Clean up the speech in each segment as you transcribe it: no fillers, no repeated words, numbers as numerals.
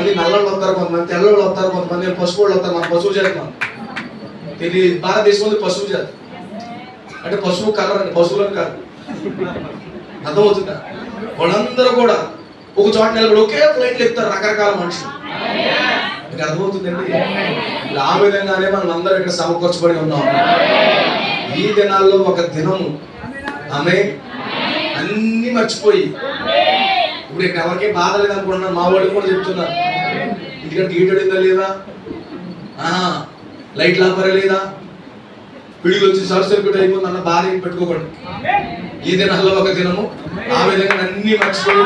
కొంతమంది నల్లళ్ళు వస్తారు, కొంతమంది తెల్లళ్ళు వస్తారు, కొంతమంది పసుపు వాళ్ళు వస్తారు. మన పశువు జాతి మనం తెలియదు. భారతదేశంలో పశువు జాతి అంటే పశువు కలర్ అండి, పశువులను కాదు. అర్థమవుతుందా? వాళ్ళందరూ కూడా ఒక చోట నిలబడి ఒకే ఫ్లైట్లు ఎక్కుతారు రకరకాల మనుషులు. మీకు అర్థమవుతుందండి? ఆ విధంగానే మనం అందరూ ఇక్కడ సమకూర్చబడి ఉన్నాం. ఈ దినాల్లో ఒక దినము ఆమె అన్ని మర్చిపోయి, ఇప్పుడు ఇక్కడ ఎవరికీ బాధ లేదనుకుంటున్నాను. మా వాళ్ళు కూడా చెప్తున్నారు, ఇంటికంటే గీటడిందా లేదా, లైట్లు ఆపరే లేదా, పిడుగులు వచ్చి షార్ట్ సర్క్యూట్ అయిపోయింది అన్న బాధ పెట్టుకోకండి. ఈ దినాల్లో ఒక దినము ఆ విధంగా అన్ని మర్చిపోయి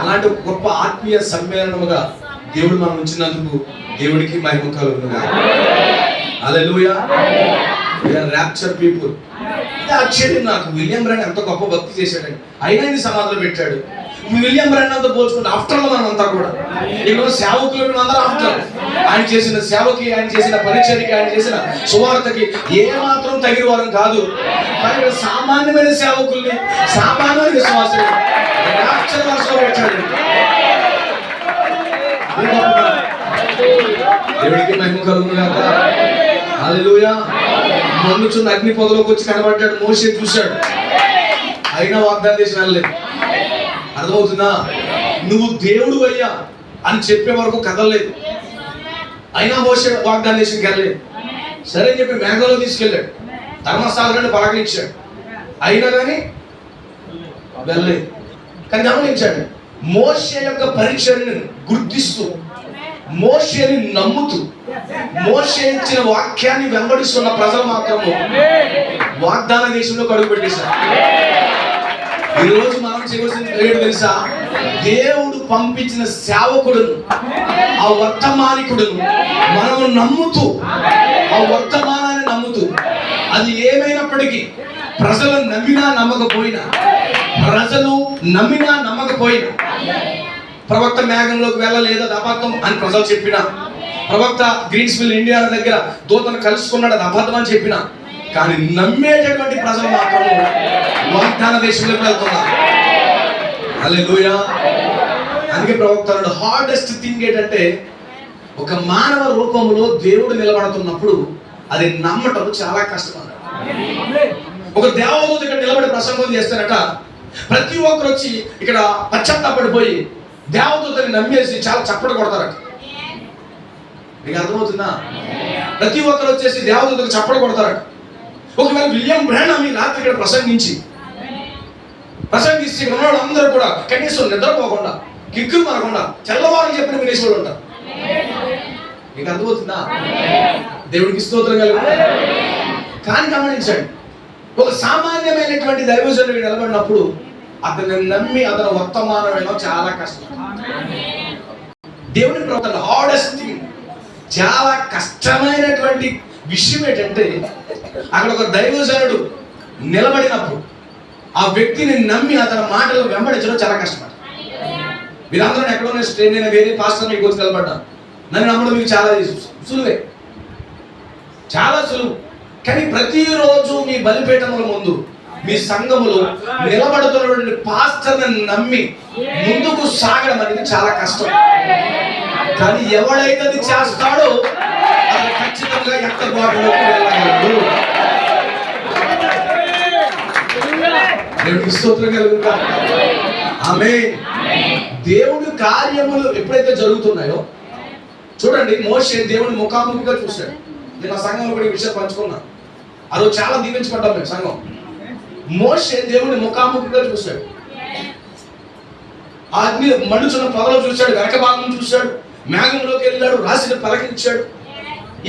అలాంటి గొప్ప ఆత్మీయ సమ్మేళనముగా దేవుడు మనం ఉంచినందుకు దేవుడికి మహిమ కలుగునుగాక. Hallelujah. We are rapture people. ఇది ఆశ్చర్యం నాకు. విలియం బ్రాండ్ ఎంత గొప్ప భక్తి చేశాడని, అయినా ఇది సమాధిలో పెట్టాడు. విలియం బ్రాండ్ అంతా పోల్చుకుంటే ఆఫ్టర్లో మనం అంతా కూడా ఇక్కడ సేవకులు అందరూ ఆఫ్టర్. ఆయన చేసిన సేవకి, ఆయన చేసిన పరిచర్యకి, ఆయన చేసిన సువార్తకి ఏ మాత్రం తగిన వారం కాదు. కానీ సామాన్యమైన సేవకుల్ని, సామాన్యమైన విశ్వాసులు ర్యాప్చర్ వర్షంలో పెట్టాడు. దేవుడికి మహిమ కలుగునుగాక. హల్లెలూయా. మండుచున్న అగ్ని పొదలోకి వచ్చి కనబడ్డాడు. మోషే చూశాడు, అయినా వాగ్దానం చేసి వెళ్ళలేదు. అర్థమవుతుందా? నువ్వు దేవుడు అయ్యా అని చెప్పే వరకు కదలలేదు. అయినా మోషే వాగ్దానం చేసి వెళ్ళలేదు. సరే అని చెప్పి మేఘంలో తీసుకెళ్ళాడు, ధర్మశాలను పలకరించాడు, అయినా కానీ వెళ్ళలేదు. కానీ గమనించాడు, మోషే యొక్క పరిచర్యను గుర్తిస్తూ, మోషేని నమ్ముతూ, మోషే ఇచ్చిన వాక్యాన్ని వెంబడిస్తున్న ప్రజలు మాత్రము వాగ్దాన దేశంలో అడుగు పెట్టేశారు. ఈ రోజు మనం చేయవలసింది ఏంటో తెలుసా? దేవుడు పంపించిన సేవకుడును, ఆ వర్తమానికుడును మనము నమ్ముతూ, ఆ వర్తమానాన్ని నమ్ముతూ, అది ఏమైనప్పటికీ ప్రజలు నమ్మినా నమ్మకపోయినా, ప్రజలు నమ్మినా నమ్మకపోయినా, ప్రవక్త మేఘంలోకి వెళ్ళలేదు అది అబద్ధం అని ప్రజలు చెప్పినా, ప్రవక్త గ్రీన్స్విల్ ఇండియా దగ్గర దూతను కలుసుకున్నాడు అది అబద్ధం అని చెప్పినా, కానీ నమ్మేటటువంటి ప్రజలు మాత్రం వాగ్దాన దేశంలోకి వెళ్తున్నారు. హల్లెలూయా. అందుకే ప్రవక్త అన్నాడు, హార్డెస్ట్ థింగ్ ఏంటంటే ఒక మానవ రూపంలో దేవుడు నిలబడుతున్నప్పుడు అది నమ్మటం చాలా కష్టం అన్నాడు. ఒక దేవదూత ఇక్కడ నిలబడి ప్రసంగం చేస్తారట, ప్రతి ఒక్కరు వచ్చి ఇక్కడ పశ్చాత్తాపడిపోయి దేవదూతని నమ్మేసి చాలా చప్పట కొడతారట. మీకు అర్థమవుతుందా? ప్రతి ఒక్కరు వచ్చేసి దేవదూతకు చప్పట కొడతారట. ఒకవేళ విలియం బ్రాండ్ ఈ రాత్రి ఇక్కడ ప్రసంగిస్తే ఇక్కడ ఉన్న వాళ్ళందరూ కూడా కనీసం నిద్రపోకుండా, కిక్కులు మారకుండా తెల్లవారు చెప్పిన వినేశ్వరుడు ఉంటారు. మీకు అర్థమవుతుందా? దేవుడికి స్తోత్రం కలుగుతుంది. కానీ గమనించండి, ఒక సామాన్యమైనటువంటి దైవజనుడు నిలబడినప్పుడు అతన్ని నమ్మి అతను వర్తమానం చాలా కష్టం. దేవుని ప్రవర్తన హార్డెస్ట్ థింగ్, చాలా కష్టమైనటువంటి విషయం ఏంటంటే అక్కడ ఒక దైవజనుడు నిలబడినప్పుడు ఆ వ్యక్తిని నమ్మి అతని మాటలు వెంబడించడం చాలా కష్టపడ. మీరందరూ ఎక్కడో స్ట్రెయిన్ అయినా వేరే పాస్టర్ మీకు వచ్చి నిలబడ్డాను, నన్ను నమ్మడం మీకు చాలా సులువే, చాలా సులువు. కానీ ప్రతిరోజు మీ బలిపీఠముల ముందు, మీ సంఘములో నిలబడుతున్నటువంటి పాస్టర్ని నమ్మి ముందుకు సాగడం అనేది చాలా కష్టం. కానీ ఎవడైతే అది చేస్తాడో అది ఖచ్చితంగా ఎక్కబాటులోకి వెళ్ళగలడు. దేవుడికి స్తోత్రం కలుగునుగాక. ఆమేన్. దేవుడి కార్యములు ఎప్పుడైతే జరుగుతున్నాయో చూడండి, మోషే దేవుని ముఖాముఖిగా చూశాడు. నేను ఆ సంఘంలో కూడా ఈ విషయం పంచుకున్నాను. ఆ రోజు చాలా దీవించబడ్డాం మేము సంఘం. మోషే దేవుని ముఖాముఖిగా చూశాడు. ఆ అగ్ని మండుచున్న పొగలో చూశాడు, వెనక భాగం చూశాడు, మేఘంలోకి వెళ్ళాడు, రాసిన పలకించాడు.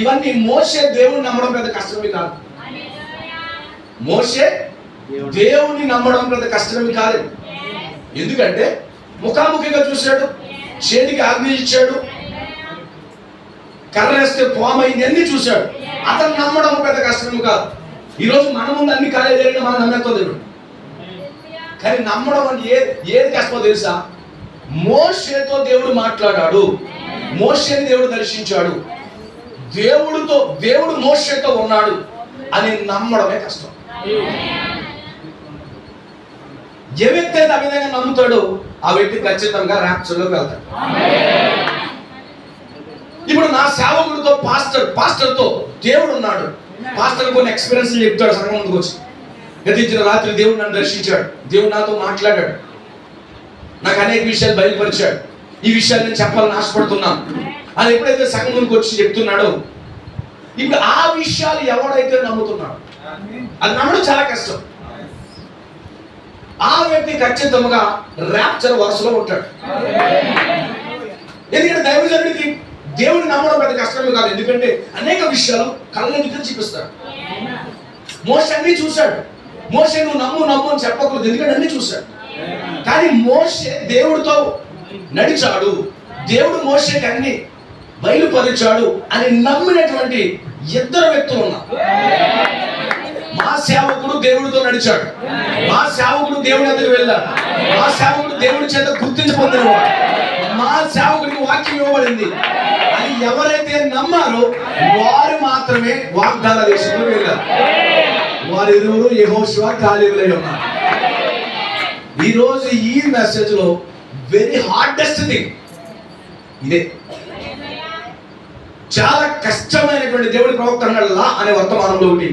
ఇవన్నీ మోషే దేవుని నమ్మడం పెద్ద కష్టమే కాదు. మోషే దేవుని నమ్మడం పెద్ద కష్టమే కాదు. ఎందుకంటే ముఖాముఖిగా చూశాడు, చేతికి ఆజ్ఞ ఇచ్చాడు, కర్రేస్తే పోమైంది అన్ని చూశాడు. అతను నమ్మడం పెద్ద కష్టమే కాదు. ఈరోజు మన ముందు అన్ని కార్యాలు జరిగిన మనం నమ్మేతో దేవుడు. కానీ నమ్మడం అంటే ఏది కష్టమో తెలుసా? మోషేతో దేవుడు మాట్లాడాడు, మోషేని దేవుడు దర్శించాడు, దేవుడు మోషేతో ఉన్నాడు అని నమ్మడమే కష్టం. ఏ వ్యక్తి అయితే ఆ విధంగా నమ్ముతాడో ఆ వ్యక్తి ఖచ్చితంగా ర్యాప్చర్లోకి వెళ్తాడు. ఇప్పుడు నా సేవకుడితో పాస్టర్తో దేవుడు ఉన్నాడు. పాస్టర్ కొన్ని ఎక్స్పీరియన్స్ చెప్తాడు సంఘం ముందుకు వచ్చి. గతించిన రాత్రి దేవుడు నన్ను దర్శించాడు, దేవుడు నాతో మాట్లాడాడు, నాకు అనేక విషయాలు బయలుపరిచాడు, ఈ విషయాలు నేను చెప్పాలని ఆశపడుతున్నాను అని ఎప్పుడైతే సంఘం ముందుకు వచ్చి చెప్తున్నాడో, ఇప్పుడు ఆ విషయాలు ఎవడైతే నమ్ముతున్నాడు, అది నమ్మడం చాలా కష్టం, ఆ వ్యక్తి ఖచ్చితంగా ర్యాప్చర్ వరుసలో ఉంటాడు. ఎందుకంటే దైవజనుడికి దేవుడిని నమ్మడం పెద్ద కష్టమే కాదు. ఎందుకంటే అనేక విషయాలు కళ్ళెదుట చూపిస్తాడు. మోషే అన్ని చూశాడు. మోషే నువ్వు నమ్ము అని చెప్పకూడదు, ఎందుకంటే అన్ని చూశాడు. కానీ మోషే దేవుడితో నడిచాడు, దేవుడు మోషేకి అన్ని బయలుపరిచాడు అని నమ్మినటువంటి ఇద్దరు వ్యక్తులు ఉన్నారు. మా సేవకుడు దేవుడితో నడిచాడు, మా సేవకుడు దేవుడి దగ్గరికి వెళ్ళాడు, మా సేవకుడు దేవుడి చేత గుర్తించి పొందినవాడు, మా సేవకుడికి వాక్యం ఇవ్వబడింది అని ఎవరైతే నమ్మారో వారు మాత్రమే వాగ్దాన దేశంలో వెళ్ళారు. వారిరువురు యెహోషువ కాలేబులై ఉన్నారు. ఈరోజు ఈ మెసేజ్ లో వెరీ హార్డెస్ట్ థింగ్ ఇదే. చాలా కష్టమైనటువంటి దేవుడి ప్రవక్త లా అనే వర్తమానంలో ఒకటి,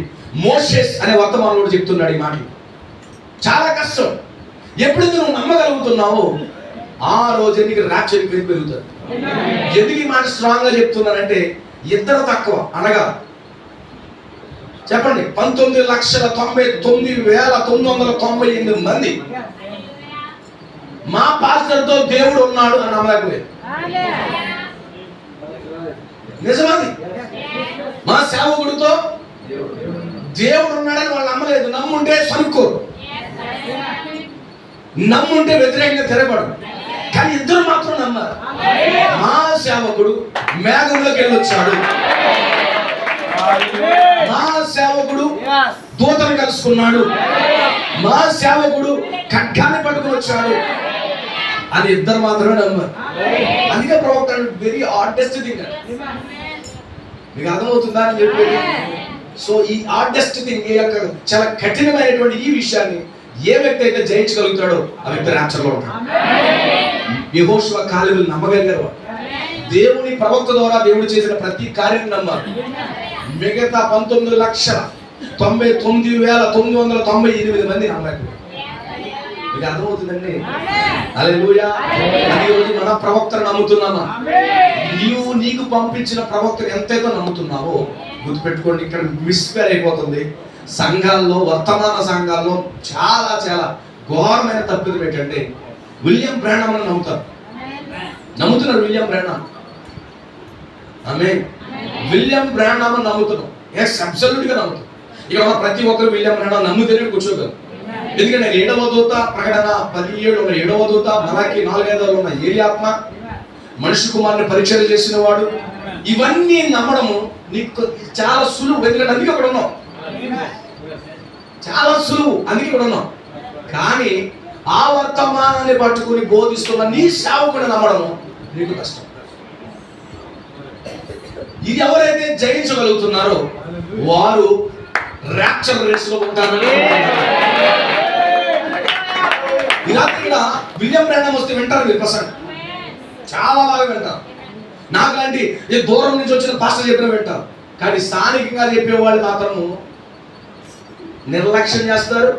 మోషేస్ అనే వర్తమానంలో చెప్తున్నాడు ఈ మాటలు. చాలా కష్టం. ఎప్పుడైతే నువ్వు నమ్మగలుగుతున్నావో ఆ రోజు నీకు ర్యాప్చర్ పెరుగుతుంది. ఎందుకు ఈ మాట స్ట్రాంగ్ గా చెప్తున్నానంటే, ఇద్దరు తక్కువ అనగా చెప్పండి 19,99,998 మంది మా పాస్టర్తో దేవుడు ఉన్నాడు అని నమ్మలేకపోయారు. నిజమది. మా సేవకుడితో దేవుడు ఉన్నాడని వాళ్ళు నమ్మలేదు. నమ్ముంటే సనుక్కోరు, నమ్ముంటే వ్యతిరేకంగా తిరగబడు. కానీ ఇద్దరు మాత్రం నమ్మారు. మా సేవకుడు మేఘంలోకి వెళ్ళొచ్చాడు, మా సేవకుడు దూతను కలుసుకున్నాడు, మా సేవకుడు ఖడ్గాన్ని పట్టుకుని వచ్చాడు అని ఇద్దరు మాత్రమే నమ్మారు. అందుకే ప్రవక్త వెరీ హార్డెస్ట్ థింగ్. మీకు అర్థమవుతుందా అని చెప్పేది. సో ఈ హార్డెస్ట్ థింగ్, చాలా కఠినమైనటువంటి ఈ విషయాన్ని ఏ వ్యక్తి అయితే జయించగలుగుతాడో ఆ వ్యక్తి ర్యాప్చర్లో ఉంటాడు. యెహోషువ కాలేబులు నమ్మగలిగారు. దేవుని ప్రవక్త ద్వారా దేవుడు చేసిన ప్రతి కార్యం నమ్మారు. మిగతా 19,99,998 మంది నమ్మలేదు. మీకు అర్థమవుతుందండి? హల్లెలూయా. ఈ రోజు మన ప్రవక్తను నమ్ముతున్నామా? నీకు పంపించిన ప్రవక్తను ఎంతైతే నమ్ముతున్నావో గుర్తుపెట్టుకోండి, ఇక్కడ మిస్ఫేర్ అయిపోతుంది. సంఘాల్లో, వర్తమాన సంఘాల్లో చాలా చాలా ఘోరమైన తప్పులు పెట్టండి. విలియం బ్రానమ్ అని నమ్ముతున్నారు. విలియం బ్రానమ్, ఆమేన్. విలియం బ్రానమ్ అని నమ్ముతున్నాం. ఎస్, అబ్సల్యూట్ గా నమ్ముతాం. ఇక్కడ ప్రతి ఒక్కరు విలియం బ్రానమ్ నమ్ముతేనే కూర్చోగలరు. ఎందుకంటే 7వ దూత, ప్రకటన 17 ఉన్న 7వ దూత, మలాకి 4:5 ఉన్న ఏలియాత్మ, మనిషి కుమారుని పరిచయం చేసిన వాడు, ఇవన్నీ నమ్మడము నీకు చాలా సులువు. ఎందుకంటే అందుకే అక్కడ ఉన్నాం, చాలా సులువు, అందుకే ఇక్కడ ఉన్నాం. కానీ ఆ వర్తమానాన్ని పట్టుకుని బోధిస్తున్న నీ సేవకుని నమ్మడము నీకు కష్టం. ఇది ఎవరైతే జయించగలుగుతున్నారో వారు ర్యాప్చర్ రేస్ లో ఉంటారని. ఇలా విలియం బ్రానమ్ వస్తే వింటారు మీరు ప్రసంగం, చాలా బాగా వింటారు. నాకులాంటి దూరం నుంచి వచ్చిన పాస్టర్ చెప్పిన వింటారు. కానీ స్థానికంగా చెప్పేవాళ్ళు మాత్రము నిర్లక్ష్యం చేస్తారు,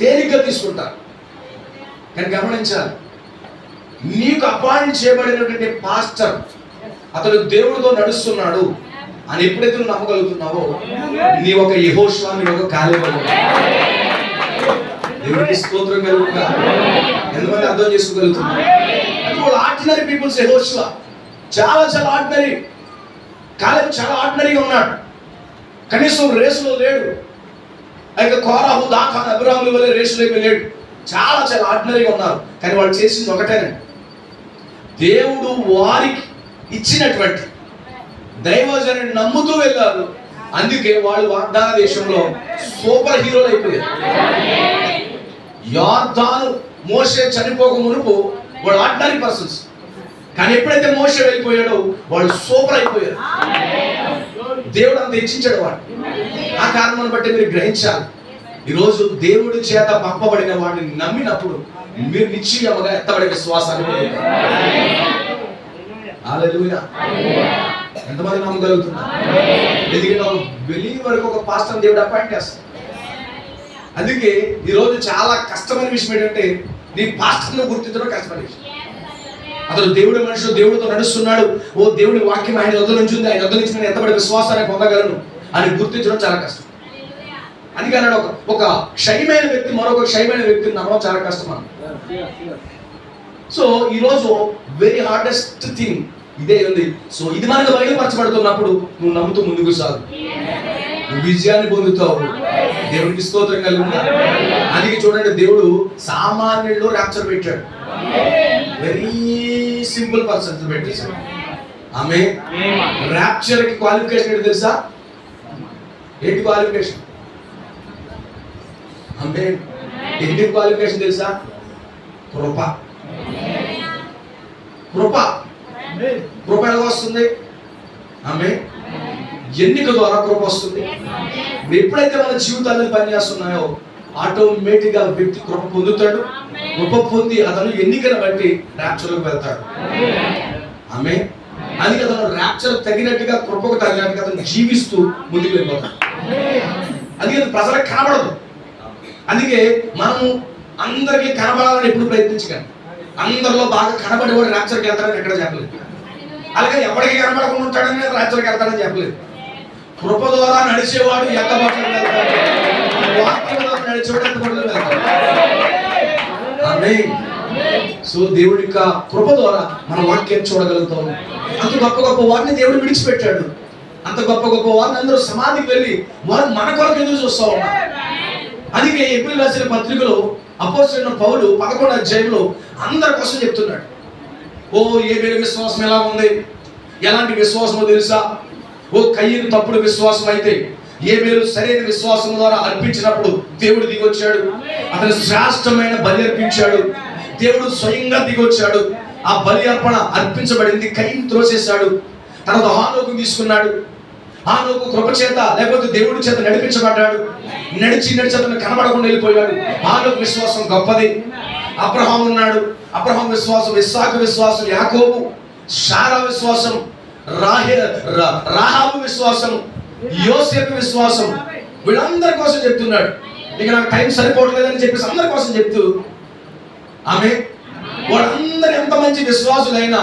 తేలిగ్గా తీసుకుంటారు. కానీ గమనించాలి, నీకు అపాయింట్ చేయబడినటువంటి పాస్టర్ అతడు దేవుడితో నడుస్తున్నాడు అని ఎప్పుడైతే నువ్వు నమ్మగలుగుతున్నావో నీ ఒక యెహోషువ, నీ ఒక కాలేబు. దేవుడికి స్తోత్రం కలుగుగా. ఎంతమంది అర్థం చేసుకోగలుగుతున్నారు? వాళ్ళు ఆర్డినరీ పీపుల్స్. యెహోషువ చాలా చాలా ఆర్డినరీ, కాలేబు చాలా ఆర్డినరీగా ఉన్నాడు. కనీసం రేసులో లేడు. అయితే కోరాహు, దాతాను, అబ్రాహాముల వలె రేసులోకి లేడు. చాలా చాలా ఆర్డినరీగా ఉన్నారు. కానీ వాళ్ళు చేసింది ఒకటేనండి, దేవుడు వారికి ఇచ్చినటువంటి దైవజనుడిని నమ్ముతూ వెళ్ళారు. అందుకే వాళ్ళు వాగ్దాన దేశంలో సూపర్ హీరోలు అయిపోయారు. యోర్దాను మోషే చనిపోక మునుపు వాళ్ళు ఆర్డినరీ పర్సన్స్. కానీ ఎప్పుడైతే మోషే వెళ్ళిపోయాడో వాళ్ళు సూపర్ అయిపోయారు. దేవుడు అంత హెచ్చించాడు వాడు. ఆ కారణాన్ని బట్టి మీరు గ్రహించాలి. ఈరోజు దేవుడి చేత పంపబడిన వాడిని నమ్మినప్పుడు మీరు నిశ్చయముగా ఎత్తబడే విశ్వాసాన్ని పొందుతారు. హల్లెలూయా. ఎంతమంది నమ్మగలుగుతున్నారు? ఎందుకంటే బిలీవర్ ఒక పాస్టర్ దేవుడు అపాయింట్ చేస్తాడు. అందుకే ఈరోజు చాలా కష్టమైన విషయం ఏంటంటే నీ పాస్టర్ను గుర్తించడం కష్టమైన విషయం. అతను దేవుడి మనుషులు దేవుడితో నడుస్తున్నాడు, ఓ దేవుడి వాక్యం ఆయన వద్ద నుంచి ఉంది, ఆయన వద్ద నుంచి నేను ఎంతబడి విశ్వాసాన్ని పొందగలను అని గుర్తించడం చాలా కష్టం. అందుకే అన్నాడు ఒక క్షయమైన వ్యక్తి మరొక క్షయమైన వ్యక్తిని నమ్మడం చాలా కష్టం అన్న. సో ఈరోజు వెరీ హార్డెస్ట్ థింగ్ ఇదే ఉంది. సో ఇది మనకు బయలుపరచబడుతున్నప్పుడు నువ్వు నమ్ముతూ ముందుకు సాగు, నువ్వు విజయాన్ని పొందుతావు. దేవుడికి స్తోత్రం కలుగుతుంది. అందుకే చూడండి, దేవుడు సామాన్యుల్లో ర్యాప్చర్ పెట్టాడు. వెరీ సింపుల్ పర్సన్స్ పెట్టేశాడు. ఆమె ర్యాప్చర్ కి క్వాలిఫికేషన్ ఏంటి తెలుసా? ఏంటి క్వాలిఫికేషన్? ఆమె ఏంటి క్వాలిఫికేషన్ తెలుసా? కృప. కృప కృప ఎలా వస్తుంది? ఆమె ఎన్నిక ద్వారా కృప వస్తుంది. ఎప్పుడైతే మన జీవితాలు పనిచేస్తున్నాయో ఆటోమేటిక్ గా వ్యక్తి కృప పొందుతాడు. కృప పొంది అతను ఎన్నికను బట్టి ర్యాప్చర్లోకి వెళ్తాడు. ఆమె అందుకే అతను ర్యాప్చర్ తగినట్టుగా కృపకు తగినట్టుగా అతను జీవిస్తూ ముందుకు వెళ్ళిపోతాడు. అందుకే ప్రజలకు కనబడదు. అందుకే మనము అందరికీ కనబడాలని ఎప్పుడు ప్రయత్నించగలం. అందరిలో బాగా కనబడేవాడు ర్యాప్చర్కి వెళ్తాడని ఎక్కడ చెప్పలేదు. అలాగే ఎవరికి కనబడకుండా ఉంటాడని ర్యాప్చర్కి వెళ్తాడని చెప్పలేదు. కృప ద్వారా నడిచేవాడు ఎత్తబడతాడు, వాక్యం ద్వారా నడిచేవాడు ఎత్తబడతాడు వెళ్తాడు. ఆమేన్. సో దేవుడి యొక్క కృప ద్వారా మన వాక్యం చూడగలుగుతాం. అంత గొప్ప గొప్ప వారిని దేవుడు విడిచిపెట్టాడు. అంత గొప్ప గొప్ప వారిని అందరూ సమాధికి వెళ్ళి వారు మన కొరకు ఎదురు చూస్తూ ఉన్నారు. అందుకే ఎబ్రీ రాసిన పత్రికలో అపోస్తలుడైన పౌలు 11వ అధ్యాయంలో అందరి కోసం చెప్తున్నాడు. ఓ ఏబేలు విశ్వాసం ఎలా ఉంది, ఎలాంటి విశ్వాసమో తెలుసా? ఓ కయ్యను తప్పుడు విశ్వాసం అయితే ఏబేలు సరైన విశ్వాసం ద్వారా అర్పించినప్పుడు దేవుడు దిగొచ్చాడు, అతను శ్రేష్టమైన బలి అర్పించాడు. దేవుడు స్వయంగా దిగొచ్చాడు, ఆ బలి అర్పణ అర్పించబడింది. కయ్యను త్రోసేశాడు. తర్వాత హానోకు తీసుకున్నాడు. హానోకు కృప చేత లేకపోతే దేవుడి చేత నడిపించబడ్డాడు. నడిచి అతను కనబడకుండా వెళ్ళిపోయాడు. హానోకు విశ్వాసం గొప్పది. అబ్రహాం ఉన్నాడు, అబ్రహాం విశ్వాసం, ఇస్సాకు విశ్వాసం, యాకోబు, శారా విశ్వాసం, రాహాబు విశ్వాసం, యోసేపు విశ్వాసం. వీళ్ళందరి కోసం చెప్తున్నాడు. ఇక నాకు టైం సరిపోవట్లేదని చెప్పేసి అందరి కోసం చెప్తూ ఆమె వాళ్ళందరూ ఎంత మంచి విశ్వాసులైనా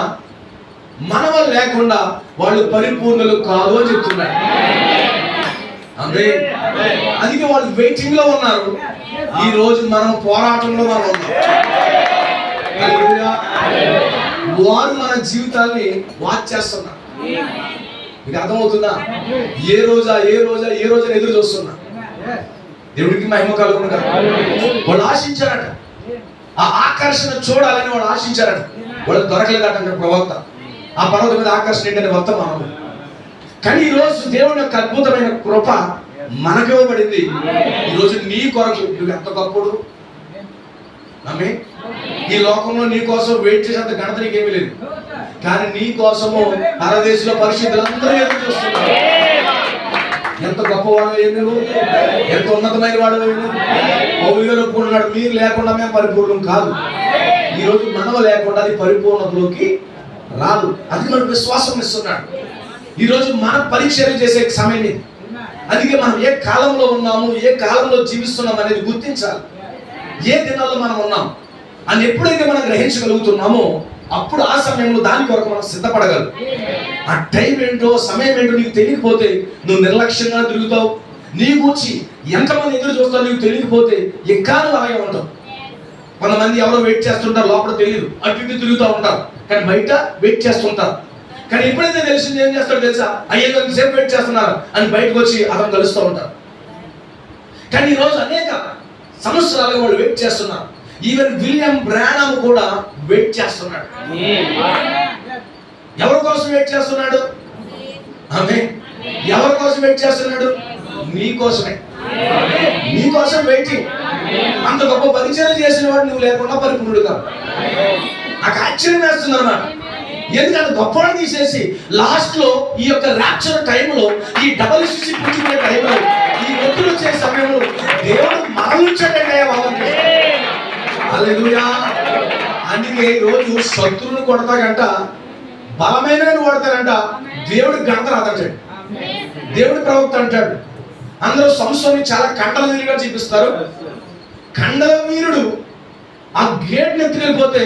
మన వల్ల లేకుండా వాళ్ళు పరిపూర్ణులు కాదు అని చెప్తున్నారు. అంటే అందుకే వాళ్ళు వెయిటింగ్ లో ఉన్నారు. ఈ రోజు మనం పోరాటంలో మనం ఉన్నాం. వారు మన జీవితాన్ని వాచ్ చేస్తున్నారు. మీకు అర్థమవుతుందా? ఏ రోజా ఎదురు చూస్తున్నా. దేవుడికి మహిమ కలుగును కదా. వాళ్ళు ఆశించారట, ఆ ఆకర్షణ చూడాలని వాళ్ళు ఆశించారట. వాళ్ళు దొరకలేదట ప్రవక్త. ఆ పర్వతం మీద ఆకర్షణ ఏంటనే వర్తమానం. కానీ ఈరోజు దేవుని యొక్క అద్భుతమైన కృప మనకు ఇవ్వబడింది. ఈరోజు నీ కొరకు నువ్వు ఎంత గొప్పడు. ఆమె ఈ లోకంలో నీ కోసం వెయిట్ చేసేంత ఘనత నీకేమీ లేదు. కానీ నీ కోసము పరదేశంలో పరిశుద్ధులందరూ ఎదురు చూస్తున్నారు. ఎంత గొప్పవాడు నువ్వు, ఎంత ఉన్నతమైన వాడు నువ్వు. పౌలు గారు ఒప్పుకున్నాడు, మీరు లేకుండా మేము పరిపూర్ణం కాదు. ఈరోజు మనం లేకుండా అది పరిపూర్ణతలోకి రాదు. అది మనకు విశ్వాసం ఇస్తున్నాడు. ఈరోజు మనం పరీక్షలు చేసే సమయం ఇది. అందుకే మనం ఏ కాలంలో ఉన్నాము, ఏ కాలంలో జీవిస్తున్నాం అనేది గుర్తించాలి. ఏ దినాల్లో మనం ఉన్నాం అని ఎప్పుడైతే మనం గ్రహించగలుగుతున్నామో అప్పుడు ఆ సమయంలో దాని కొరకు మనం సిద్ధపడగలం. ఆ టైం ఏంటో సమయం ఏంటో నీకు తెలియకపోతే నువ్వు నిర్లక్ష్యంగా తిరుగుతావు. నీ గురించి ఎంతమంది ఎదురు చూస్తావు నీకు తెలియకపోతే ఇంకా నువ్వు అలాగే ఉంటావు. కొంతమంది ఎవరో వెయిట్ చేస్తుంటారు, లోపల తెలియదు, అటు ఇటు తిరుగుతూ ఉంటారు, కానీ బయట వెయిట్ చేస్తుంటారు. కానీ ఎప్పుడైతే తెలిసింది ఏం చేస్తాడో తెలుసా? అయ్యో సేపు వెయిట్ చేస్తున్నారు అని బయటకు వచ్చి అతను కలుస్తూ ఉంటారు. కానీ ఈరోజు అనేక సంవత్సరాలుగా వాళ్ళు వెయిట్ చేస్తున్నారు. ఈవెన్ విలియం బ్రానమ్ కూడా వెయిట్ చేస్తున్నాడు. ఎవరి కోసం వెయిట్ చేస్తున్నాడు? ఆమె ఎవరి కోసం వెయిట్ చేస్తున్నాడు? నీ కోసమే. నీ కోసం వెయిటింగ్. అంత గొప్ప పరిచయం చేసిన వాడు నువ్వు లేకుండా పరిపూర్ణుడు కాదు. నాకు ఆశ్చర్యం వేస్తుంది అన్నమాట. ఎందుకంటే గొప్పవాడు తీసేసి లాస్ట్ లో ఈ యొక్క ర్యాప్చర్ టైంలో, ఈ డబుల్ సిసి పుచ్చుకునే టైంలో ఈ ఒత్తిడి వచ్చే సమయంలో దేవుడు మనలుంచాడంటే వాళ్ళకి. హల్లెలూయా. అందుకే ఈరోజు శత్రువుని కొడతాకంట, బలమైన కొడతారంట, దేవుడు గంట రాదంటాడు. దేవుడి ప్రవక్త అంటాడు, అందరూ సంసోన్ని చాలా కండల వీరుగా చూపిస్తారు. కండల వీరుడు ఆ గేట్ ఎత్తుకెళ్ళిపోతే